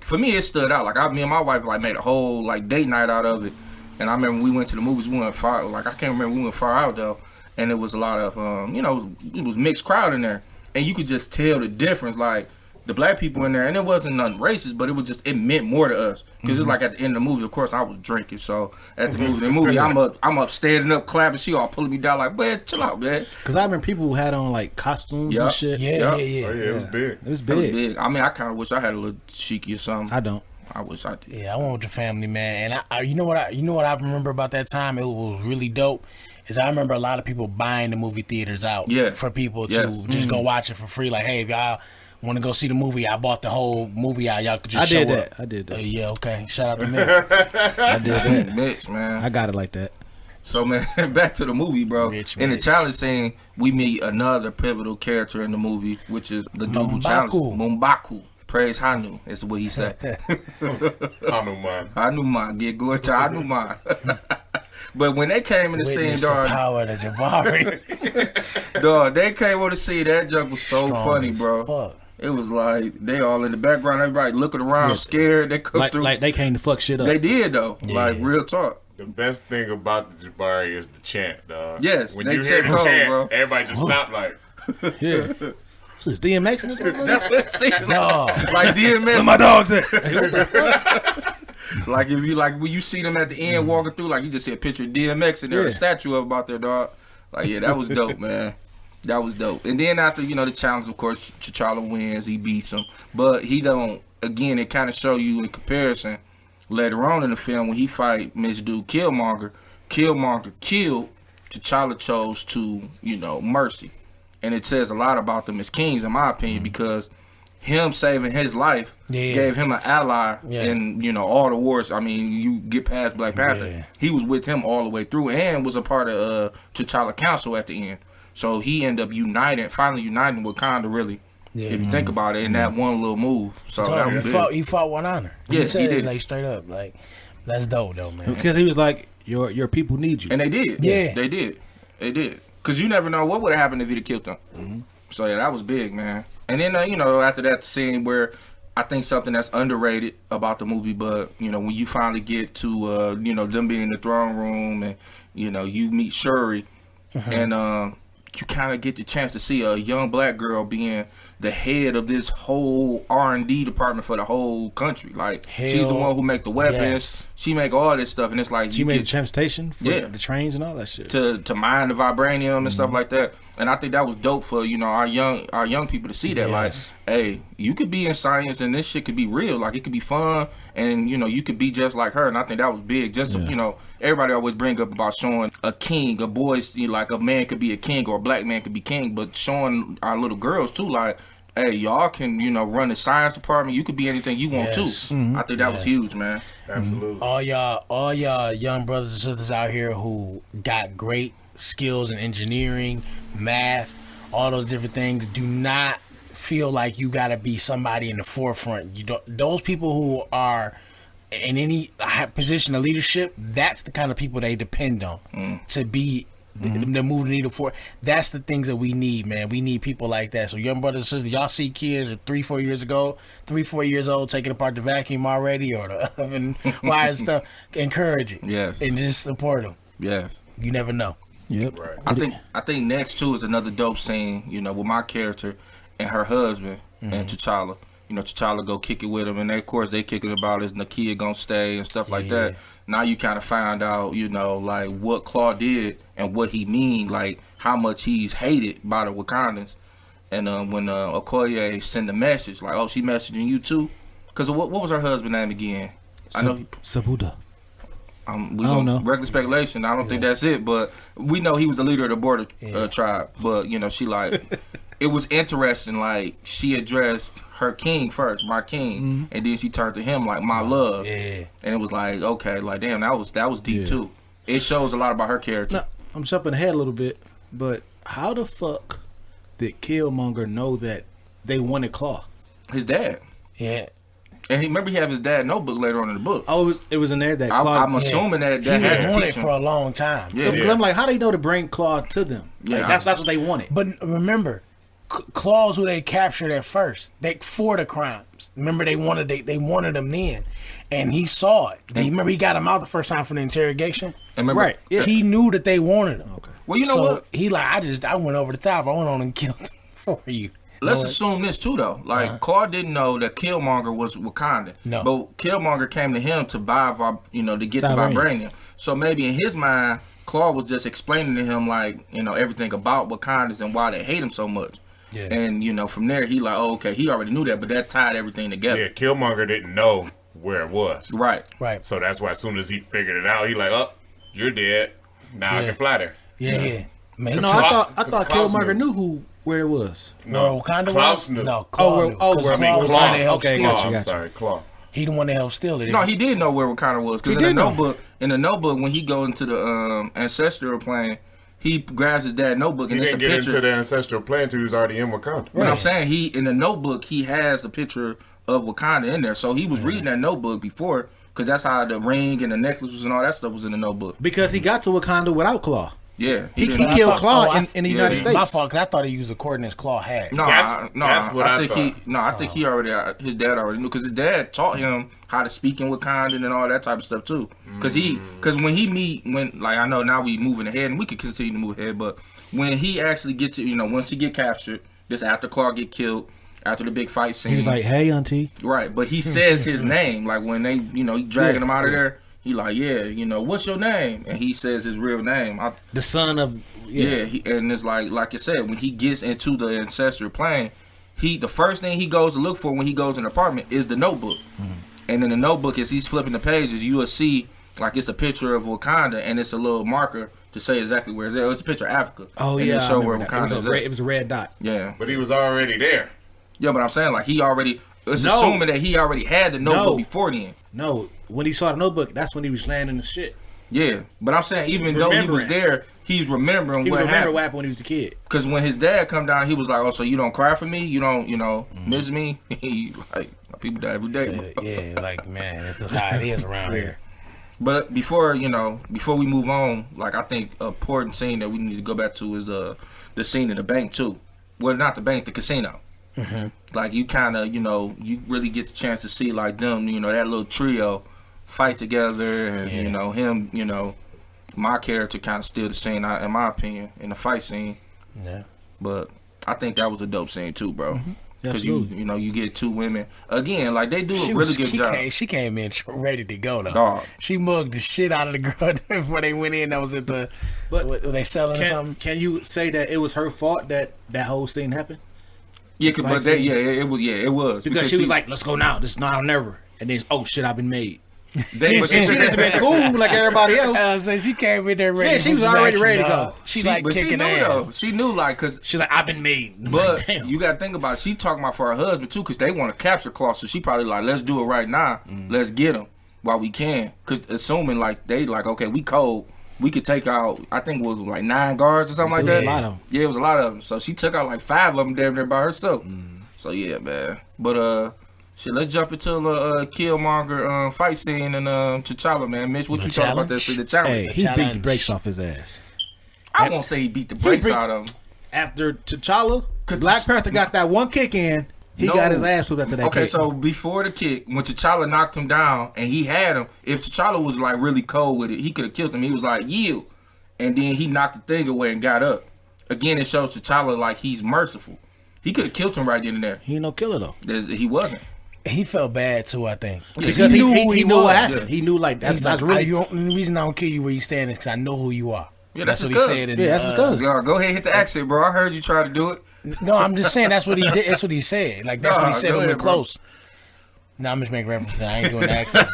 for me it stood out. Like me and my wife made a whole date night out of it. And I remember we went to the movies. We went far. I can't remember. We went far out though, and it was a lot of it was mixed crowd in there, and you could just tell the difference. Like the black people in there, and it wasn't nothing racist, but it meant more to us because it's like at the end of the movie. Of course, I was drinking, so at the movie, I'm up standing up clapping. She all pulling me down like, man, chill out, man. Because I remember people who had on Yup. costumes and shit. Yeah. Oh, yeah, it was big. It was It was big. big. I mean, I kind of wish I had a little cheeky or something. I don't. I wish I did. Yeah, I went with the family, man. And I you know what I remember about that time? It was really dope. is I remember a lot of people buying the movie theaters out for people to just go watch it for free. Like, hey, if y'all want to go see the movie, I bought the whole movie out. Y'all could just show up. I did that. Yeah, okay. Shout out to Mitch. I did that. Mitch, man. I got it like that. So, man, back to the movie, bro. Rich, in the Mitch. challenge scene, we meet another pivotal character in the movie, which is the dude who challenged Mumbaku. Praise Hanu, is what he said. Hanuman. Hanuman, get glory to Hanuman. But when they came in the scene, Witness the dog, power of the Jabari. dog, they came on the scene. That joke was so Strong funny, as bro. fuck. It was like they all in the background, everybody looking around, scared. They come through. Like they came to fuck shit up. They did though, like real talk. The best thing about the Jabari is the chant, dog. Yes, when they you hear the chant, chant, bro. everybody just stop like. Yeah. This is DMX in this one? That's what it seemed No. like DMX. Where my dogs at? Like if you when you see them at the end walking through, like you just see a picture of DMX and there's a statue of him out there, dog. Like that was dope, man. That was dope. And then after the challenge, of course, T'Challa wins. He beats him, but he don't. Again, it kind of show you in comparison later on in the film when he fight Miss Dude Killmonger. Killmonger killed. T'Challa chose to mercy, and it says a lot about them as kings, in my opinion, because him saving his life gave him an ally in all the wars. I mean, you get past Black Panther, he was with him all the way through, and was a part of T'Challa Council at the end. So he ended up finally uniting Wakanda. Really, if you think about it, in that one little move. So that was big. He fought with honor. Yes, he did. Like straight up, like that's dope though, man. Because he was like, your people need you. And they did. Yeah. They did. Because you never know what would have happened if he'd have killed them. Mm-hmm. So that was big, man. And then after that, the scene where I think something that's underrated about the movie, but when you finally get to them being in the throne room, and you meet Shuri, and you kind of get the chance to see a young black girl being the head of this whole R&D department for the whole country. Like, she's the one who make the weapons. Yes. She make all this stuff, and it's like She made the transportation for Yeah. the trains and all that shit. to mine the vibranium and stuff like that. And I think that was dope for our young people to see that. Yes. Like, hey, you could be in science and this shit could be real. Like, it could be fun, and you could be just like her. And I think that was big. Just to, everybody always bring up about showing a king, a boy, like a man could be a king or a black man could be king, but showing our little girls too, like, hey, y'all can run the science department. You could be anything you want too. I think that was huge, man. Absolutely. All y'all young brothers and sisters out here who got great skills in engineering, math, all those different things, do not feel like you gotta be somebody in the forefront. You don't. Those people who are in any position of leadership, that's the kind of people they depend on to be. To move the needle forward. That's the things that we need, man. We need people like that. So young brothers and sisters, y'all see kids 3-4 years old taking apart the vacuum already or the oven wire stuff. Encourage it. Yes. And just support them. Yes. You never know. Yep. Right. I think next too is another dope scene, with my character and her husband and T'Challa. T'Challa go kick it with him, and of course they kick it about is Nakia gonna stay and stuff like that. Now you kind of find out, like what Claw did and what he mean, like how much he's hated by the Wakandans. And when Okoye sent a message, like, oh, she messaging you too, because what was her husband name again? I know. Sabuda. We I don't know. Regular speculation. I don't think that's it, but we know he was the leader of the border tribe. But she like, it was interesting. Like, she addressed her king first, my king, and then she turned to him like my love. Yeah. And it was like, okay, like damn, that was deep too. It shows a lot about her character. Now, I'm jumping ahead a little bit, but how the fuck did Killmonger know that they wanted Claw? His dad. Yeah. And he have his dad notebook later on in the book. Oh, it was in there that Claw. I'm assuming that He had had to wanted teach it him. for a long time. Yeah. Because I'm like, how do you know to bring Claw to them? Like, Yeah. that's what they wanted. But remember, Claw's who they captured at first. For the crimes. Remember, they wanted him then, and he saw it. Remember, he got him out the first time for the interrogation. And remember, Right. Yeah. He knew that they wanted him. Okay. Well, you know what? He like, I went over the top. I went on and killed him for you. Let's assume this too, though. Like, Claw didn't know that Killmonger was Wakandan. No. But Killmonger came to him to buy, to get the vibranium. So maybe in his mind, Claw was just explaining to him, like, everything about Wakandans and why they hate him so much. Yeah. And, from there, he like, oh, okay, he already knew that, but that tied everything together. Yeah, Killmonger didn't know where it was. Right. Right. So that's why as soon as he figured it out, he like, oh, you're dead. Now I can fly there. Yeah. Man, No, I thought Killmonger knew where it was. no, Wakanda Klaus was? knew. No, Claw knew. where- 'Cause I mean, Claw was Claw. the one that helped Okay, steal gotcha, it. gotcha. I'm sorry, Claw. He the one that helped steal it. No, he did know where Wakanda was because He in the did know. notebook, when he goes into the ancestral plane, he grabs his dad's notebook He and it's a didn't get picture. into the ancestral plan until he was already in Wakanda. But I'm saying he in the notebook he has a picture of Wakanda in there, so he was reading that notebook before because that's how the ring and the necklaces and all that stuff was in the notebook. Because he got to Wakanda without Claw. Yeah, He didn't- killed thought- Claw oh, I- in the yeah, United yeah. States. My fault, because I thought he used the coordinates Claw had. No, That's what I think thought. I think he already. His dad already knew because his dad taught him how to speak in Wakandan and all that type of stuff too. Because when I know now we moving ahead and we could continue to move ahead, but when he actually gets to once he get captured, this after Clark get killed, after the big fight scene, He's like, "Hey, auntie." right? But he says his name like when they he dragging him out of there. He like, what's your name? And he says his real name. The son of And it's like you said, when he gets into the ancestral plane, the first thing he goes to look for when he goes in the apartment is the notebook. And in the notebook, as he's flipping the pages, you will see like it's a picture of Wakanda and it's a little marker to say exactly where it's at. It's a picture of Africa. Oh and yeah, it show I where remember that. Wakanda is at. It was a red dot. Yeah, But he was already there. yeah, but I'm saying like he already. It's No. assuming that he already had the notebook No. before then. No, when he saw the notebook, that's when he was landing the shit. Yeah, but I'm saying even though he was Remembering. there, he's remembering He was what remember happened. what happened when he was a kid. Because when his dad come down, he was like, "Oh, so you don't cry for me? You don't, miss me?" He like people die every day. bro. Yeah, like, man, this is how it is around here. But before we move on, like I think an important scene that we need to go back to is the scene in the bank too. Well, not the bank, the casino. Mm-hmm. Like you kind of, you really get the chance to see like them, that little trio fight together, and him, my character kind of steal the scene, in my opinion, in the fight scene. Yeah. But I think that was a dope scene too, bro. Because Absolutely. you get two women again, like they do a really good job. She came in ready to go though. Dog. She mugged the shit out of the girl before they went in. That was at the. But were they selling something? Can you say that it was her fault that whole scene happened? Yeah, Fight but scene? it was Because she was like, "Let's go now. This is now or never." And then, oh shit, I've been made. they, But she should have been cool like everybody else. So she came in there ready. Yeah, to she do was some already action, ready to dog. go. She like but she kicking knew ass. though. She knew like because. She's like, "I've been made." I'm But like, damn. you got to think about it. She talking about for her husband too, because they want to capture Claw. So she probably like, let's do it right now. Let's get him while we can. Because assuming like they like, okay, we cold. We could take out, I think it was like 9 guards or something like It was that. a lot of 'em. Yeah, it was a lot of them. So she took out like 5 of them damn near by herself. So yeah, man. But shit, let's jump into the Killmonger fight scene and T'Challa, man. Mitch, what The you talking about that? challenge? The challenge. Hey, he beat the challenge. brakes off his ass. I won't say he beat the brakes beat- out of him. After T'Challa, 'Cause Black Panther got that one kick in. He No. got his ass whooped after that Okay, kick. so before the kick, when T'Challa knocked him down and he had him, if T'Challa was like really cold with it, he could have killed him. He was like, yield. And then he knocked the thing away and got up. Again, it shows T'Challa like he's merciful. He could have killed him right then and there. He ain't no killer though. He wasn't. He felt bad too, I think. Because he knew what was. happened. He knew like that's He's like, really. the reason I don't kill you where you stand is because I know who you are. Yeah, that's what his he cousin. said. In, Yeah, that's his cousin. Y'all, go ahead and hit the accent, bro. I heard you try to do it. No, I'm just saying that's what he did. That's what he said. Like that's Nah, what he said go when we ahead, were bro. close. No, I'm just making references. I ain't doing the accent.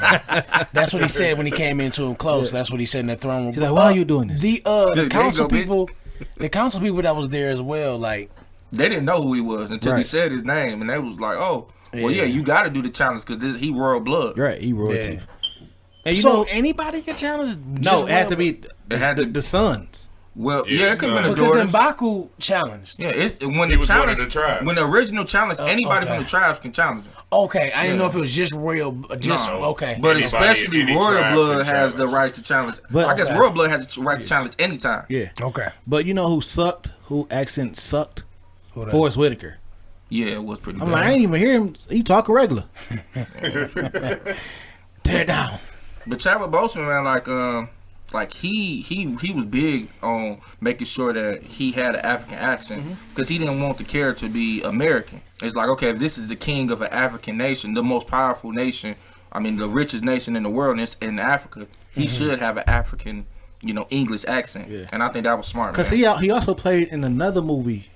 That's what he said when he came into him close. That's what he said in the throne room. He's like, "Why are you doing this?" The there you council go, bitch. people, the council people that was there as well. Like They didn't know who he was until he Right. said his name, and they was like, "Oh, well, Yeah. yeah, you got to do the challenge because he royal blood." Right, he royalty. Yeah. And you so know, anybody can challenge. no, it has to be It had to- the sons. Well, Yeah, yeah, it could have been the because daughters. M'Baku challenged. Yeah, it's when He the was one of challenge, the tribes. when the original challenge, anybody okay. from the tribes can challenge him. Okay, I didn't Yeah. know if it was just royal. Just No. okay. But Anybody especially in any royal tribe blood can has the challenge. right to challenge. But- I guess Okay. royal blood has the right to challenge anytime. Yeah, Okay. but you know who sucked? Who accent sucked? Who that? Forrest Whitaker. Yeah, it was pretty I'm bad. like, I ain't even hear him. He talking regular. Tear it down. But Chadwick Boseman, man, like he was big on making sure that he had an African accent because he didn't want the character to be American. It's like, okay, if this is the king of an African nation, the most powerful nation, I mean, the richest nation in the world is in Africa, he should have an African, English accent. Yeah. And I think that was smart. Because man. he also played in another movie,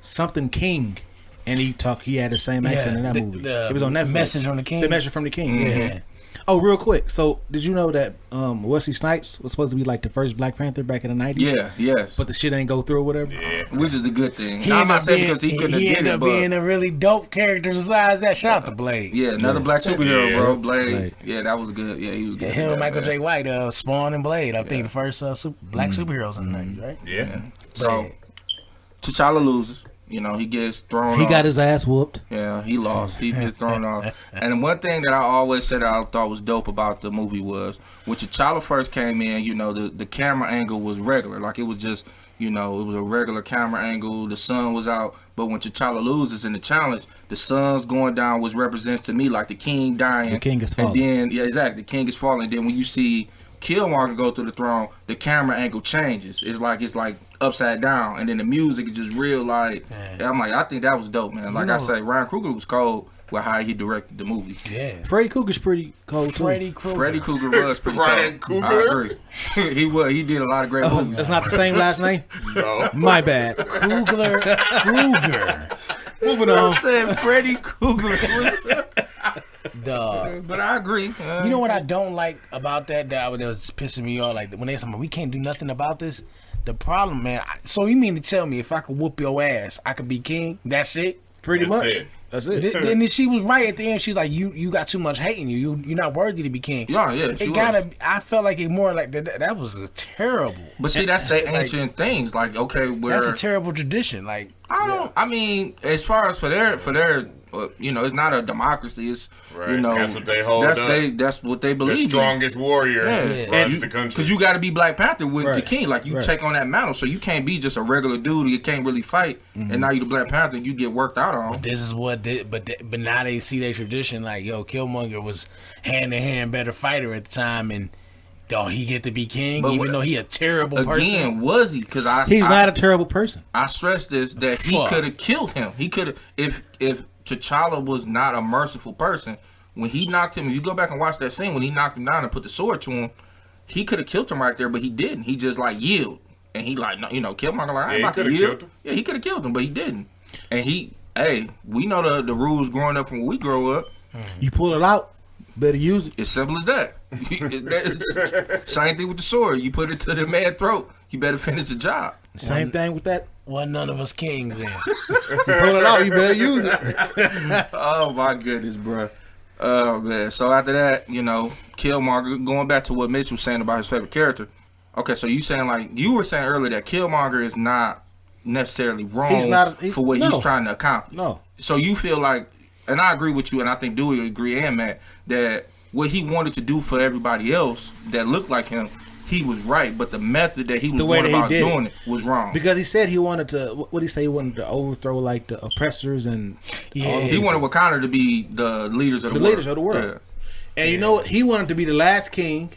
something King, and he had the same accent in that movie. It was on Netflix. Message from the King. The Message from the King. Mm-hmm. Yeah. Oh, real quick. So, did you know that Wesley Snipes was supposed to be like the first Black Panther back in the 90s? Yeah, yes. But the shit ain't go through or whatever? Yeah. Which is a good thing. He Now, I'm ended not up saying being, because he couldn't he have did ended it, up but being a really dope character besides that. Shout out to Blade. yeah, another black superhero, Yeah. bro. Blade. Blade. Yeah, that was good. Yeah, he was good. Him Yeah, and Michael man. J. White, Spawn and Blade. I think the first black superheroes in the 90s, right? Yeah. So, T'Challa loses. You know, he gets thrown He off. got his ass whooped. Yeah, he lost. He gets thrown off. And one thing that I always said that I thought was dope about the movie was when T'Challa first came in, you know, the camera angle was regular. Like, it was just, you know, it was a regular camera angle. The sun was out. But when T'Challa loses in the challenge, the sun's going down, which represents to me like the king dying. The king is falling. And then, yeah, exactly. The king is falling. Then when you see Killmonger go through the throne, the camera angle changes. It's like upside down, and then the music is just real. Like, I'm like, I think that was dope, man. Like I say, Ryan Coogler was cold with how he directed the movie. Yeah. Freddy Krueger's pretty cold, too. Freddy Krueger. Freddy Krueger was pretty Ryan cold. I Coogler? agree. He was. He did a lot of great movies. That's not the same last name? No. My bad. Kruger. Moving I on. said Freddy Krueger. Dog. But I agree. You know what I don't like about that was pissing me off? Like, when they said, we can't do nothing about this. The problem, man, so you mean to tell me if I could whoop your ass, I could be king? That's it? Pretty That's much. it. That's it. Then she was right at the end. She's like, you got too much hate in you. You're not worthy to be king. Yeah, she It was. gotta. I felt like it more like that. That was a terrible. But see, that's the ancient things. Like, okay, where That's a terrible tradition. Like, I mean, as far as for their, you know, it's not a democracy. It's Right. you know, That's what they hold that's up. That's what they The believe. in. strongest warrior Yeah. runs the country. Because you got to be Black Panther with the Right. king. Like, you Right. take on that mantle. So you can't be just a regular dude. You can't really fight. And now you the Black Panther. You get worked out on. this is what. But now they see their tradition. Like, yo, Killmonger was hand to hand better fighter at the time, and he get to be king, But even though he a terrible Again, person. was he? Because He's not a terrible person. I stress this, that he Fuck. could have killed him. He could have, if T'Challa was not a merciful person, when he knocked him, if you go back and watch that scene, when he knocked him down and put the sword to him, he could have killed him right there, but he didn't. He just like yielded. And he like, no, you know, Killmonger like, I'm Yeah, he about to coulda yield. killed him. Yeah, he could have killed him, but he didn't. And we know the rules growing up from when we grow up. You pull it out, better use it. It's simple as that. Same thing with the sword. You put it to the man's throat, you better finish the job. Same thing with that. Wasn't none of us kings then. You pull it out, you better use it. Oh my goodness, bro. Oh man. So after that, you know, Killmonger. Going back to what Mitch was saying about his favorite character. Okay, so you were saying earlier that Killmonger is not necessarily wrong for what he's trying to accomplish. No. So you feel like, and I agree with you, and I think Dewey would agree and Matt, that what he wanted to do for everybody else that looked like him, he was right, but the method that he was going about doing it was wrong. Because he said he wanted to, what did he say? He wanted to overthrow like the oppressors and Yeah. He wanted Wakanda to be the leaders of the world. leaders of the world. And you know what? He wanted to be the last king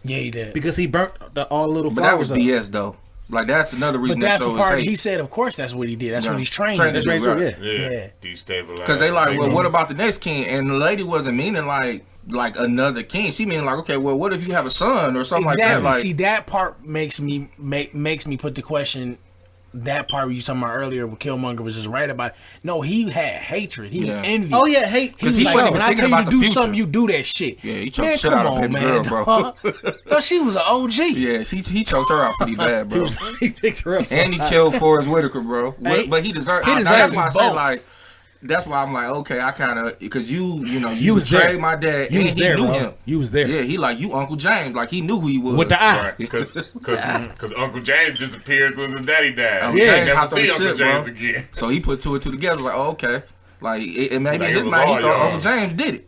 Yeah, he did. because he burnt all the little But that was flowers up. BS though. Like, that's another reason But that's that the show part is hate. he said. Of course, that's what he did. That's Yeah. what he's trained. Trained to to do. do. Right, Right. yeah. Yeah. Destabilize. Because they like, well, what about the next king? And the lady wasn't meaning like another king. She meaning like, okay, well, what if you have a son or something Exactly. like that? Like, See, that part makes me put the question. That part where you talking about earlier, where Killmonger was just right about. No, he had hatred. He was envy. Oh yeah, hate. Because He he was wasn't like, when even I thinking tell you about to the do future. something, you do that shit. Yeah, he choked Man, the shit come out of on, baby man. girl, bro. No, she was an OG. Yeah, he choked her out pretty bad, bro. he picked her up. And he killed Forrest Whitaker, bro. Hey, But he deserved. he That's deserved why I it say both. like. That's why I'm like, okay, I kind of, because you You was betrayed there. my dad, You and was he there, knew bro. him. You was there. Yeah, he like, you Uncle James, like he knew who he was. With the eye. Right, because Uncle James disappeared when his daddy died. Uncle Yeah. James Never hopped on see the Uncle ship, James bro. again. So he put two and two together, like, oh, okay. Like, it maybe Like, in it his was mind, he all thought y'all. Uncle James did it.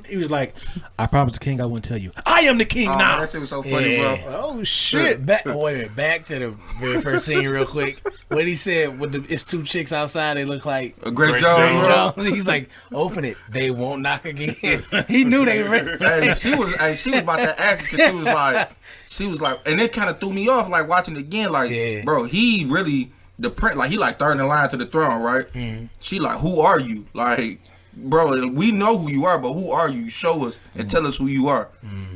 He was like, I promised the king I wouldn't tell you. I am the king Oh, now. that shit was so funny, Yeah. bro. Oh shit. Wait a minute, back to the very first scene real quick. What he said, it's two chicks outside, they look like Grace Grace Jones, Jones. bro. Jones. He's like, open it. They won't knock again. He knew they were. And she was about that action because she was like, and it kind of threw me off, like watching it again, like, Yeah. bro, he really the print, like he like third in line to the throne, right? She like, who are you? Like, bro, we know who you are, but who are you? Show us and tell us who you are.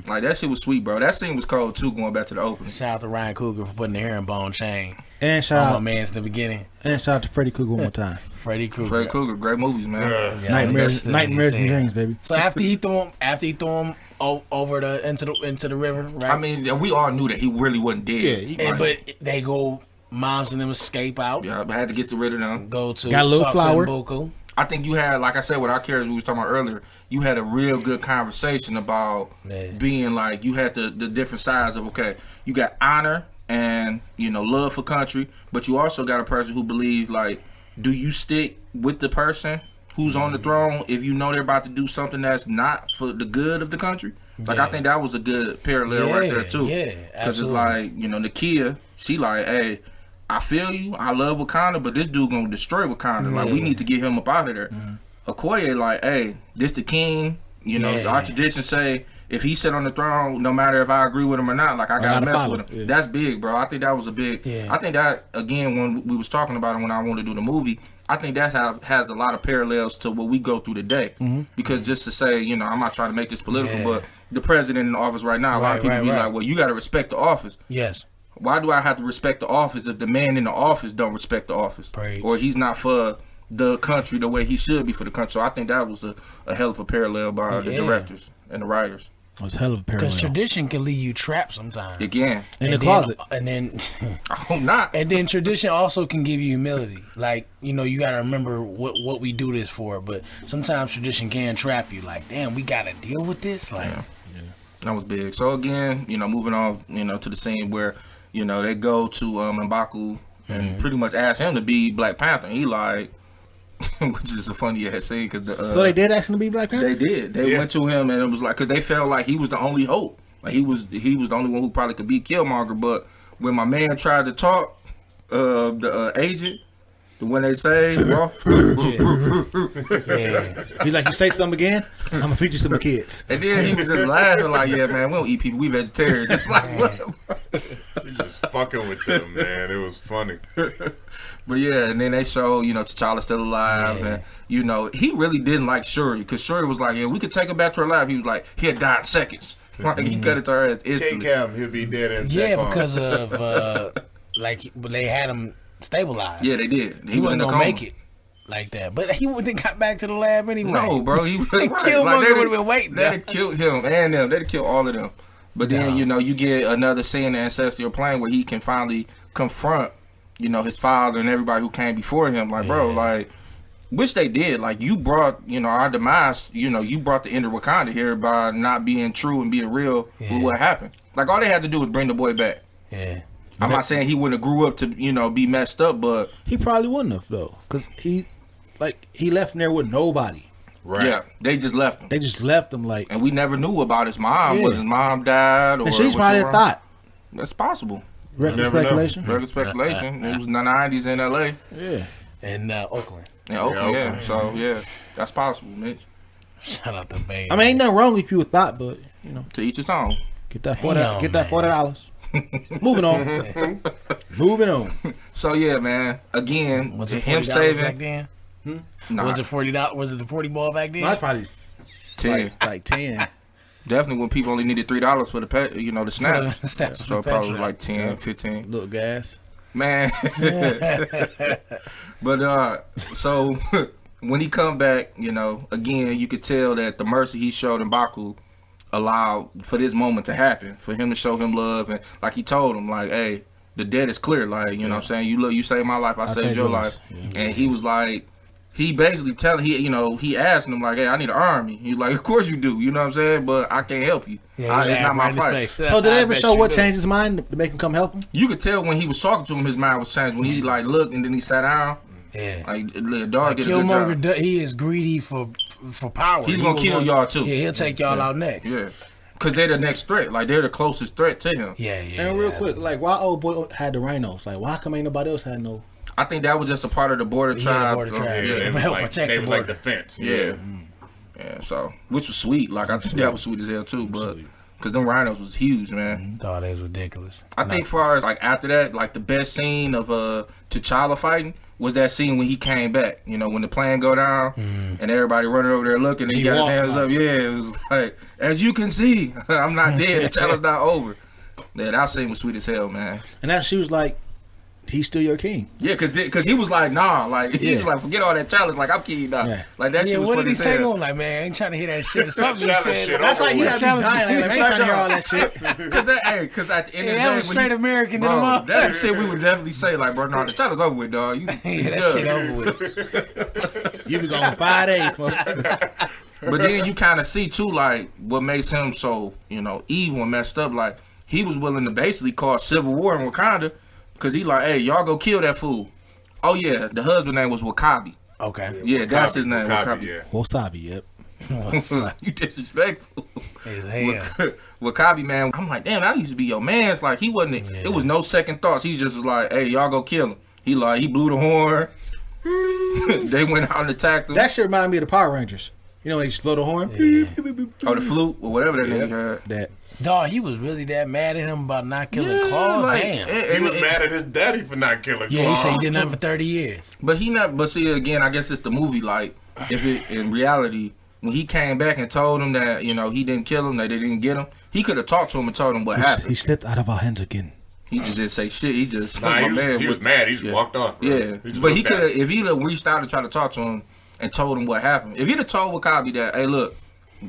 Like, that shit was sweet, bro. That scene was cold too. Going back to the opening. Shout out to Ryan Coogler for putting the herringbone chain And on shout my out man's in the beginning. and shout out to Freddy Krueger one more time. Freddy Krueger. Freddy Krueger, great movies, man. Yeah, Nightmares and dreams, baby. So after he threw him over into the river, right? I mean, we all knew that he really wasn't dead. Yeah, but they go, moms and them escape out. Yeah, I had to get rid of them. Go to got a little talk flower. to Mbuku. I think you had, like I said, with our characters we was talking about earlier, you had a real good conversation about being like, you had the different sides of, okay, you got honor and, love for country, but you also got a person who believes, like, do you stick with the person who's on the throne if you know they're about to do something that's not for the good of the country? Like, I think that was a good parallel right there, too. Yeah, because it's like, Nakia, she like, hey, I feel you. I love Wakanda, but this dude gonna destroy Wakanda. Like, we need to get him up out of there. Okoye, like, hey, this the king. Our traditions say if he sit on the throne, no matter if I agree with him or not, like I gotta mess with him. Yeah. That's big, bro. I think that was a big. Yeah. I think that again when we was talking about it when I wanted to do the movie, I think that has a lot of parallels to what we go through today. Because just to say, I'm not trying to make this political, but the president in office right now, a lot of people be like, well, you got to respect the office. Yes. Why do I have to respect the office if the man in the office don't respect the office? Or he's not for the country the way he should be for the country. So I think that was a hell of a parallel by the directors and the writers. It was a hell of a parallel. Because tradition can leave you trapped sometimes. Again. In the closet. And then I hope not. And then tradition also can give you humility. Like, you got to remember what we do this for. But sometimes tradition can trap you. Like, damn, we got to deal with this? Like, yeah. That was big. So again, moving on, to the scene where, they go to Mbaku and pretty much ask him to be Black Panther. And he like, which is a funny ass scene. So they did ask him to be Black Panther? They did. They went to him and it was like, because they felt like he was the only hope. Like he was the only one who probably could beat Killmonger. But when my man tried to talk, the agent, when they say, he's like, you say something again, I'm gonna feed you some kids. And then he was just laughing like, yeah, man, we don't eat people, we vegetarians. It's like, what? He just fucking with them, man. It was funny. But yeah, and then they show, T'Challa's still alive, and he really didn't like Shuri, because Shuri was like, yeah, we could take her back to her life. He was like, he'll die in seconds. Like he cut it to her ass instantly. Take him, he'll be dead in seconds. Yeah, because of they had him stabilized. Yeah, they did. He wasn't gonna make it like that, but he wouldn't have got back to the lab anyway. No, bro, he right. Killmonger would have been waiting. They'd have killed him and them. They'd have killed all of them. But then you get another scene in the Ancestral Plane where he can finally confront his father and everybody who came before him. Like, bro, like, which they did. Like, you brought our demise. You brought the end of Wakanda here by not being true and being real with what happened. Like, all they had to do was bring the boy back. Yeah. I'm not saying he wouldn't have grew up to, be messed up, but he probably wouldn't have though, because he left there with nobody. Right. Yeah, they just left him. They just left him and we never knew about his mom. Whether his mom died or. And she's probably a thought. That's possible. Regular speculation. Regular speculation. It was in the 90s in LA. Yeah. And Oakland. Yeah, Oakland. Yeah. So yeah, that's possible, Mitch. Shout out to Bay. I mean, ain't nothing wrong if you a thought, but to each his own. Get that $40. Moving on. Moving on. So yeah, man. Again, was it him saving back then? Nah. Was it $40? Was it the 40 ball back then? No, that's probably 10. Like 10. Definitely when people only needed $3 for the the snaps. So probably like 10, 15. Little gas. Man. But so when he come back, again you could tell that the mercy he showed in Mbaku allowed for this moment to happen, for him to show him love, and like he told him, like, hey, the debt is clear, like, what I'm saying, you saved my life, I saved your life. And he was like, he basically telling, he asked him like, hey, I need an army. He's like, of course you do, you know what I'm saying, but I can't help you. It's not my fight. So did they ever show what changed his mind to make him come help him? You could tell when he was talking to him, his mind was changed. When he like looked and then he sat down. Yeah, like the dog did a Killmonger, good job. He is greedy for power. He's gonna kill y'all too. Yeah, he'll take y'all out next. Yeah, because they're the next threat. Like they're the closest threat to him. Yeah. And real quick, like why old boy had the rhinos? Like why come ain't nobody else had no? I think that was just a part of the border tribe. They help protect the border. Like the fence. Yeah. So which was sweet. Like I think that was sweet as hell too. But because them rhinos was huge, man. Oh, they was ridiculous. I think far as like after that, like the best scene of T'Challa fighting was that scene when he came back. When the plane go down and everybody running over there looking and he got his hands up. Yeah, it was like, as you can see, I'm not dead. T'Challa's not over. Yeah, that scene was sweet as hell, man. And that she was like, he's still your king. Yeah, cause he was like, nah, like he was like, forget all that challenge, like I'm king now. Yeah. Like that shit was what funny. Did he say to him? Like, man, I ain't trying to hear that shit. Or something he said. That's like he got to be dying. Like, I ain't trying to hear all that shit. Cause at the end of the day, that was straight American. Bro, that's the shit we would definitely say. Like, bro, no, the challenge over with, dog. You that shit over with. You be going 5 days, motherfucker. But then you kind of see too, like, what makes him so, evil and messed up. Like, he was willing to basically cause civil war in Wakanda, cause he like, hey, y'all go kill that fool. Oh yeah, the husband name was Wakabi. Okay. Yeah, that's his name. Wakabi. Yeah. Wasabi, yep. You disrespectful. His hair. Wakabi, man. I'm like, damn, that used to be your man's. Like, he wasn't. Yeah. It was no second thoughts. He just was like, hey, y'all go kill him. He blew the horn. They went out and attacked him. That shit reminded me of the Power Rangers. You know when they just blow the horn? Yeah. Or the flute, or whatever that nigga had. That. Dog, he was really that mad at him about not killing Claude? Like, damn. He was mad at his daddy for not killing Claude. Yeah, he said he did nothing for 30 years. But see, again, I guess it's the movie. Like, in reality, when he came back and told him that, he didn't kill him, that they didn't get him, he could have talked to him and told him what happened. He slipped out of our hands again. He just didn't say shit. He just, he was mad. He just walked off. Bro. Yeah. But he could have, if he'd have reached out and tried to talk to him, and told him what happened. If he'd have told Wakabi that, hey, look,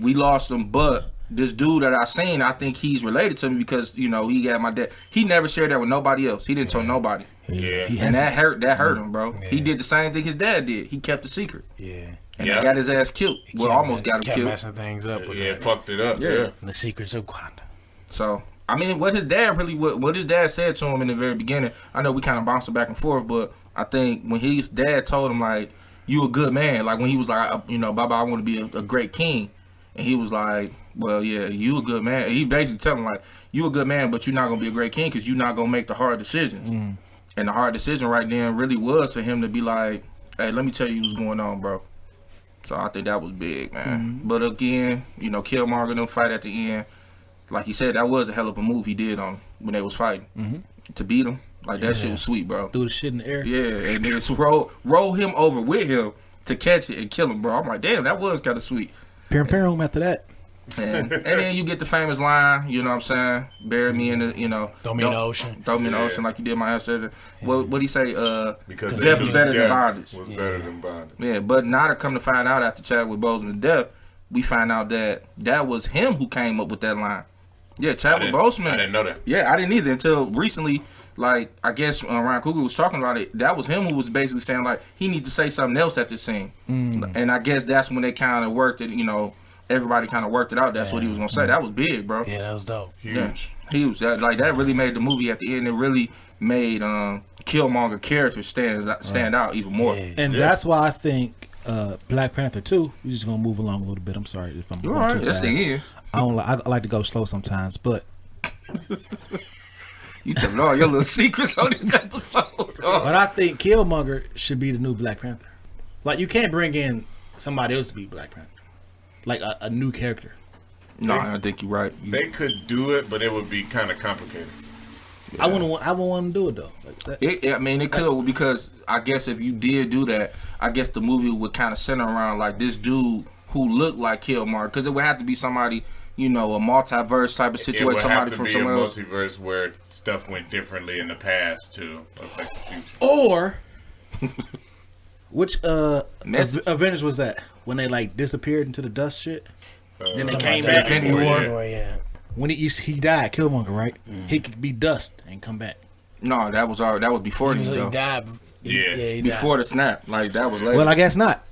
we lost him, but this dude that I seen, I think he's related to me because, he got my dad. He never shared that with nobody else. He didn't tell nobody. Yeah. And that hurt him, bro. Yeah. He did the same thing his dad did. He kept the secret. Yeah. And they got his ass killed. Almost got him killed. Messing things up with that. Fucked it up. Yeah. The secrets of Wakanda. So, I mean, what his dad said to him in the very beginning, I know we kind of bounced back and forth, but I think when his dad told him, like, you a good man, like when he was like, Baba, I want to be a great king, and he was like, well, yeah, you a good man. And he basically tell him like, you a good man, but you're not gonna be a great king because you're not gonna make the hard decisions. And the hard decision right then really was for him to be like, hey, let me tell you what's going on, bro. So I think that was big, man. But again, Killmonger them fight at the end, like he said, that was a hell of a move he did on when they was fighting to beat him. Like, that shit was sweet, bro. Threw the shit in the air. Yeah, and then roll him over with him to catch it and kill him, bro. I'm like, damn, that was kind of sweet. Param after that. And then you get the famous line, you know what I'm saying? Bury me in the, throw me in the ocean. Throw me in the ocean like you did my ancestor. What'd he say? Because death is better than bondage. Was better than bondage. Yeah, but now to come to find out after Chadwick Boseman's death, we find out that was him who came up with that line. Yeah, Chadwick Boseman. I didn't know that. Yeah, I didn't either until recently. Like, I guess Ryan Coogler was talking about it. That was him who was basically saying, like, he needs to say something else at this scene. And I guess that's when they kind of worked it, everybody kind of worked it out. That's what he was going to say. That was big, bro. Yeah, that was dope. Huge. Yeah, huge. That really made the movie at the end. It really made Killmonger character stand out even more. Yeah. And that's why I think Black Panther 2, we're just going to move along a little bit. I'm sorry if I'm going right. too fast. That's the end. I like to go slow sometimes, but... You telling all your little secrets on this episode. But I think Killmonger should be the new Black Panther. Like, you can't bring in somebody else to be Black Panther. Like a new character. No, I think you're right. They could do it, but it would be kind of complicated. Yeah. I wouldn't want to do it though. Like that. It could, because I guess if you did do that, I guess the movie would kind of center around like this dude who looked like Killmonger, because it would have to be somebody, a multiverse type of situation. It would somebody have from to be somewhere a else. multiverse where stuff went differently in the past to affect the future. Or which Avengers was that? When they like disappeared into the dust shit? Then they came back. Infinity War. Yeah. When he died, Killmonger, right? He could be dust and come back. No, that was before He though. died. Yeah. Before the snap. Like, that was later. Well, I guess not.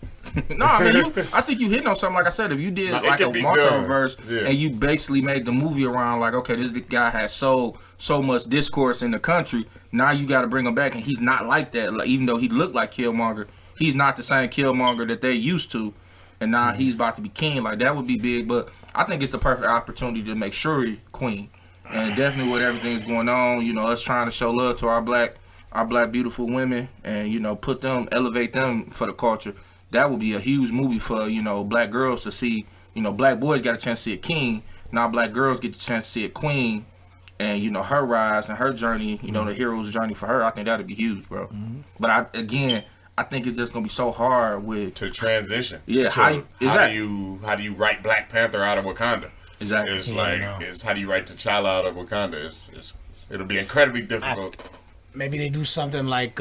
No, I mean, I think you hitting on something. Like I said, if you did like a multiverse and you basically made the movie around like, okay, this guy has so much discourse in the country. Now you got to bring him back, and he's not like that. Like, even though he looked like Killmonger, he's not the same Killmonger that they used to. And now he's about to be king. Like, that would be big. But I think it's the perfect opportunity to make Shuri queen. And definitely with everything's going on, us trying to show love to our black beautiful women, and elevate them for the culture. That would be a huge movie for, black girls to see. Black boys got a chance to see a king. Now black girls get the chance to see a queen, and, her rise and her journey, the hero's journey for her. I think that'd be huge, bro. But I think it's just gonna be so hard to transition. Yeah, so how do you write Black Panther out of Wakanda? Exactly. It's how do you write T'Challa out of Wakanda? It'll be incredibly difficult. maybe they do something like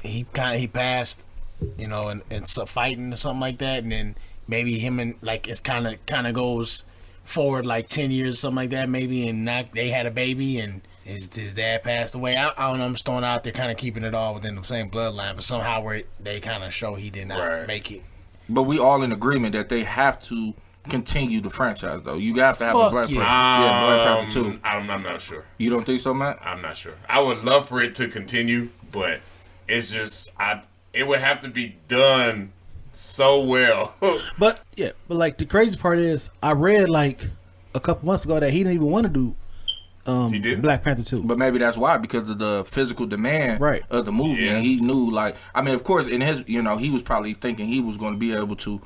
he passed, you know, and so fighting or something like that, and then maybe him and like it's kind of goes forward like 10 years or something like that, maybe, and they had a baby and his dad passed away. I don't know. I'm just throwing out there, kind of keeping it all within the same bloodline, but somehow where they kind of show he did not make it. But we all in agreement that they have to continue the franchise, though. You got to have a Black Panther. Yeah, Black Panther 2. I'm not sure. You don't think so, Matt? I'm not sure. I would love for it to continue, but it's just it would have to be done so well. But like the crazy part is, I read like a couple months ago that he didn't even want to do He did? Black Panther 2. But maybe that's why, because of the physical demand of the movie. Yeah. And he knew, like, I mean, of course, in his, you know, he was probably thinking he was going to be able to,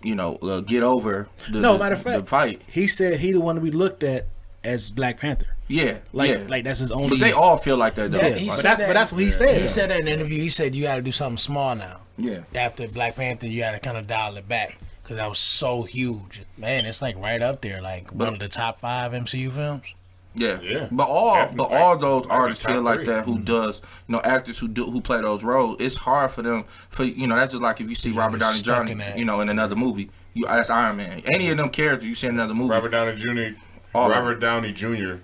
you know, get over matter of fact, the fight. He said he didn't want to be looked at as Black Panther. Yeah. Like that's his only. But they all feel like that, though. But that's what he said. He said that in an interview. He said you got to do something small now. Yeah. After Black Panther, you got to kind of dial it back because that was so huge. Man, it's like right up there, like one of the top 5 MCU films. Yeah. But all those artists feel like that who does, you know, actors who play those roles. It's hard for them you know, that's just like if you see Robert Downey Jr., you know, in another movie. That's Iron Man. Any of them characters you see in another movie. Robert Downey Jr.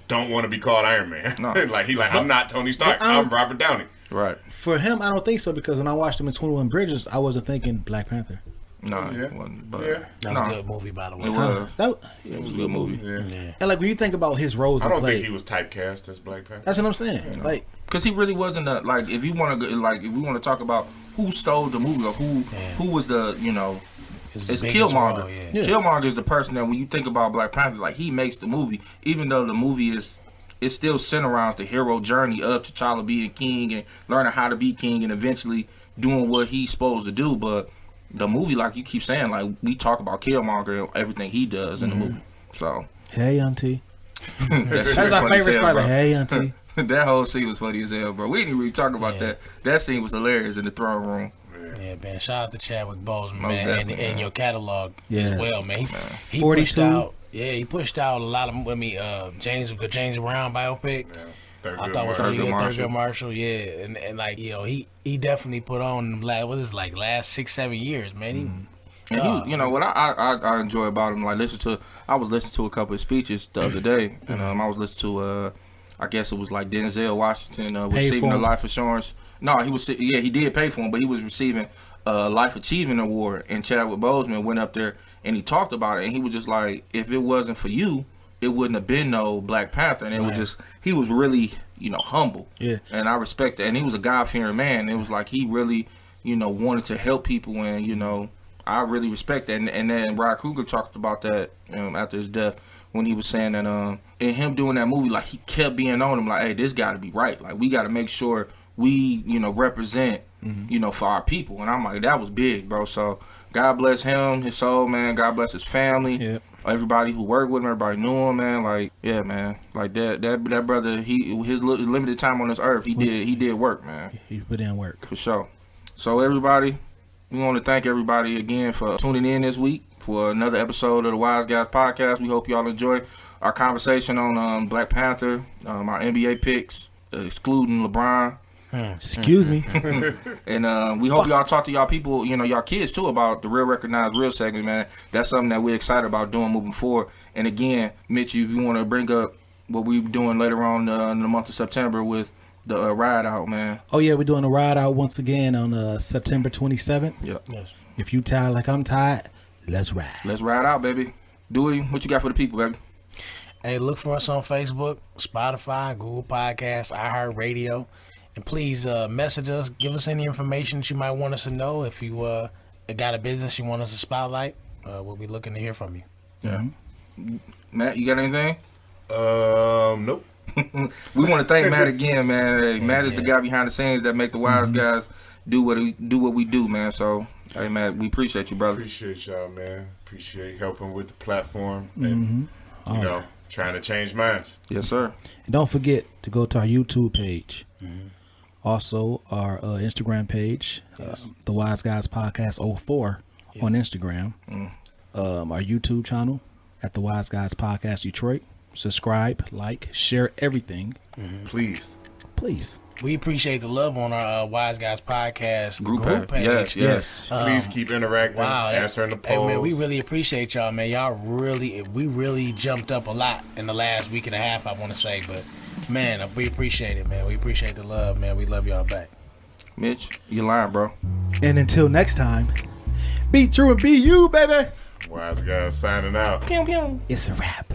don't want to be called Iron Man. No. I'm not Tony Stark. I'm Robert Downey. Right. For him, I don't think so, because when I watched him in 21 Bridges, I wasn't thinking Black Panther. No, it wasn't. But that was a good movie, by the way. It was. It was a good movie. Yeah. And like when you think about his roles, I don't think he was typecast as Black Panther. That's what I'm saying. Yeah. Like, because he really wasn't like if you want to talk about who stole the movie or who was the, you know, it's Killmonger. Role, Killmonger is the person that when you think about Black Panther, like he makes the movie, even though the movie is still centered around the hero journey of T'Challa being king and learning how to be king and eventually doing what he's supposed to do. But the movie, like you keep saying, like we talk about Killmonger and everything he does in the movie. So hey, auntie. That's my favorite part. Hey, auntie. That whole scene was funny as hell, bro. We didn't even really talk about that. That scene was hilarious in the throne room. Yeah, man. Shout out to Chadwick Boseman, man, and your catalog as well, man. He 42. pushed out. Yeah, he pushed out a lot of James Brown biopic. Yeah. I thought it was Thurgood Marshall. Yeah, and like, you know, he definitely put on last 6-7 years, man. And you know what I enjoy about him, like I was listening to a couple of speeches the other day, and I was listening to I guess it was like Denzel Washington receiving a life assurance. No, he did pay for him, but he was receiving a life achievement award, and Chadwick Boseman went up there and he talked about it, and he was just like, if it wasn't for you, it wouldn't have been no Black Panther. And it was just, he was really, you know, humble. Yeah. And I respect that. And he was a God-fearing man. It was like he really, you know, wanted to help people, and, you know, I really respect that. And then Rod Coogler talked about that after his death, when he was saying that in him doing that movie, like he kept being on him, like, hey, this got to be right. Like we got to make sure we, you know, represent, you know, for our people. And I'm like, that was big, bro. So God bless him, his soul, man. God bless his family. Yep. Everybody who worked with him, everybody knew him, man. Like, yeah, man. Like that brother, his limited time on this earth, he did work, man. He put in work. For sure. So everybody, we want to thank everybody again for tuning in this week for another episode of the Wise Guys Podcast. We hope y'all enjoy our conversation on Black Panther, our NBA picks, excluding LeBron. Excuse me. And we hope y'all talk to y'all people, you know, y'all kids too, about the Real Recognize Real segment, man. That's something that we're excited about doing moving forward. And again, Mitch, if you want to bring up what we're doing later on in the month of September with the ride out, man. Oh yeah, we're doing a ride out once again on September 27th. Yep. Yes. If you tired like I'm tired, let's ride. Let's ride out, baby. Dewey, what you got for the people, baby? Hey, look for us on Facebook, Spotify, Google Podcasts, iHeartRadio. And please message us. Give us any information that you might want us to know. If you got a business you want us to spotlight, we'll be looking to hear from you. Yeah. Matt, you got anything? Nope. We want to thank Matt again, man. Hey, Matt is the guy behind the scenes that make the Wise Guys do what we do, man. So, hey, Matt, we appreciate you, brother. Appreciate y'all, man. Appreciate helping with the platform and you know, trying to change minds. Yes, sir. And don't forget to go to our YouTube page. Also, our Instagram page, the Wise Guys Podcast 04 on Instagram. Our YouTube channel at the Wise Guys Podcast Detroit. Subscribe, like, share everything. Please. please. We appreciate the love on our Wise Guys podcast Group page. Yes. Please keep interacting, answering the polls. Hey, man, we really appreciate y'all, man. We really jumped up a lot in the last week and a half, I want to say. But, man, we appreciate it, man. We appreciate the love, man. We love y'all back. Mitch, you lying, bro. And until next time, be true and be you, baby. Wise Guys signing out. It's a wrap.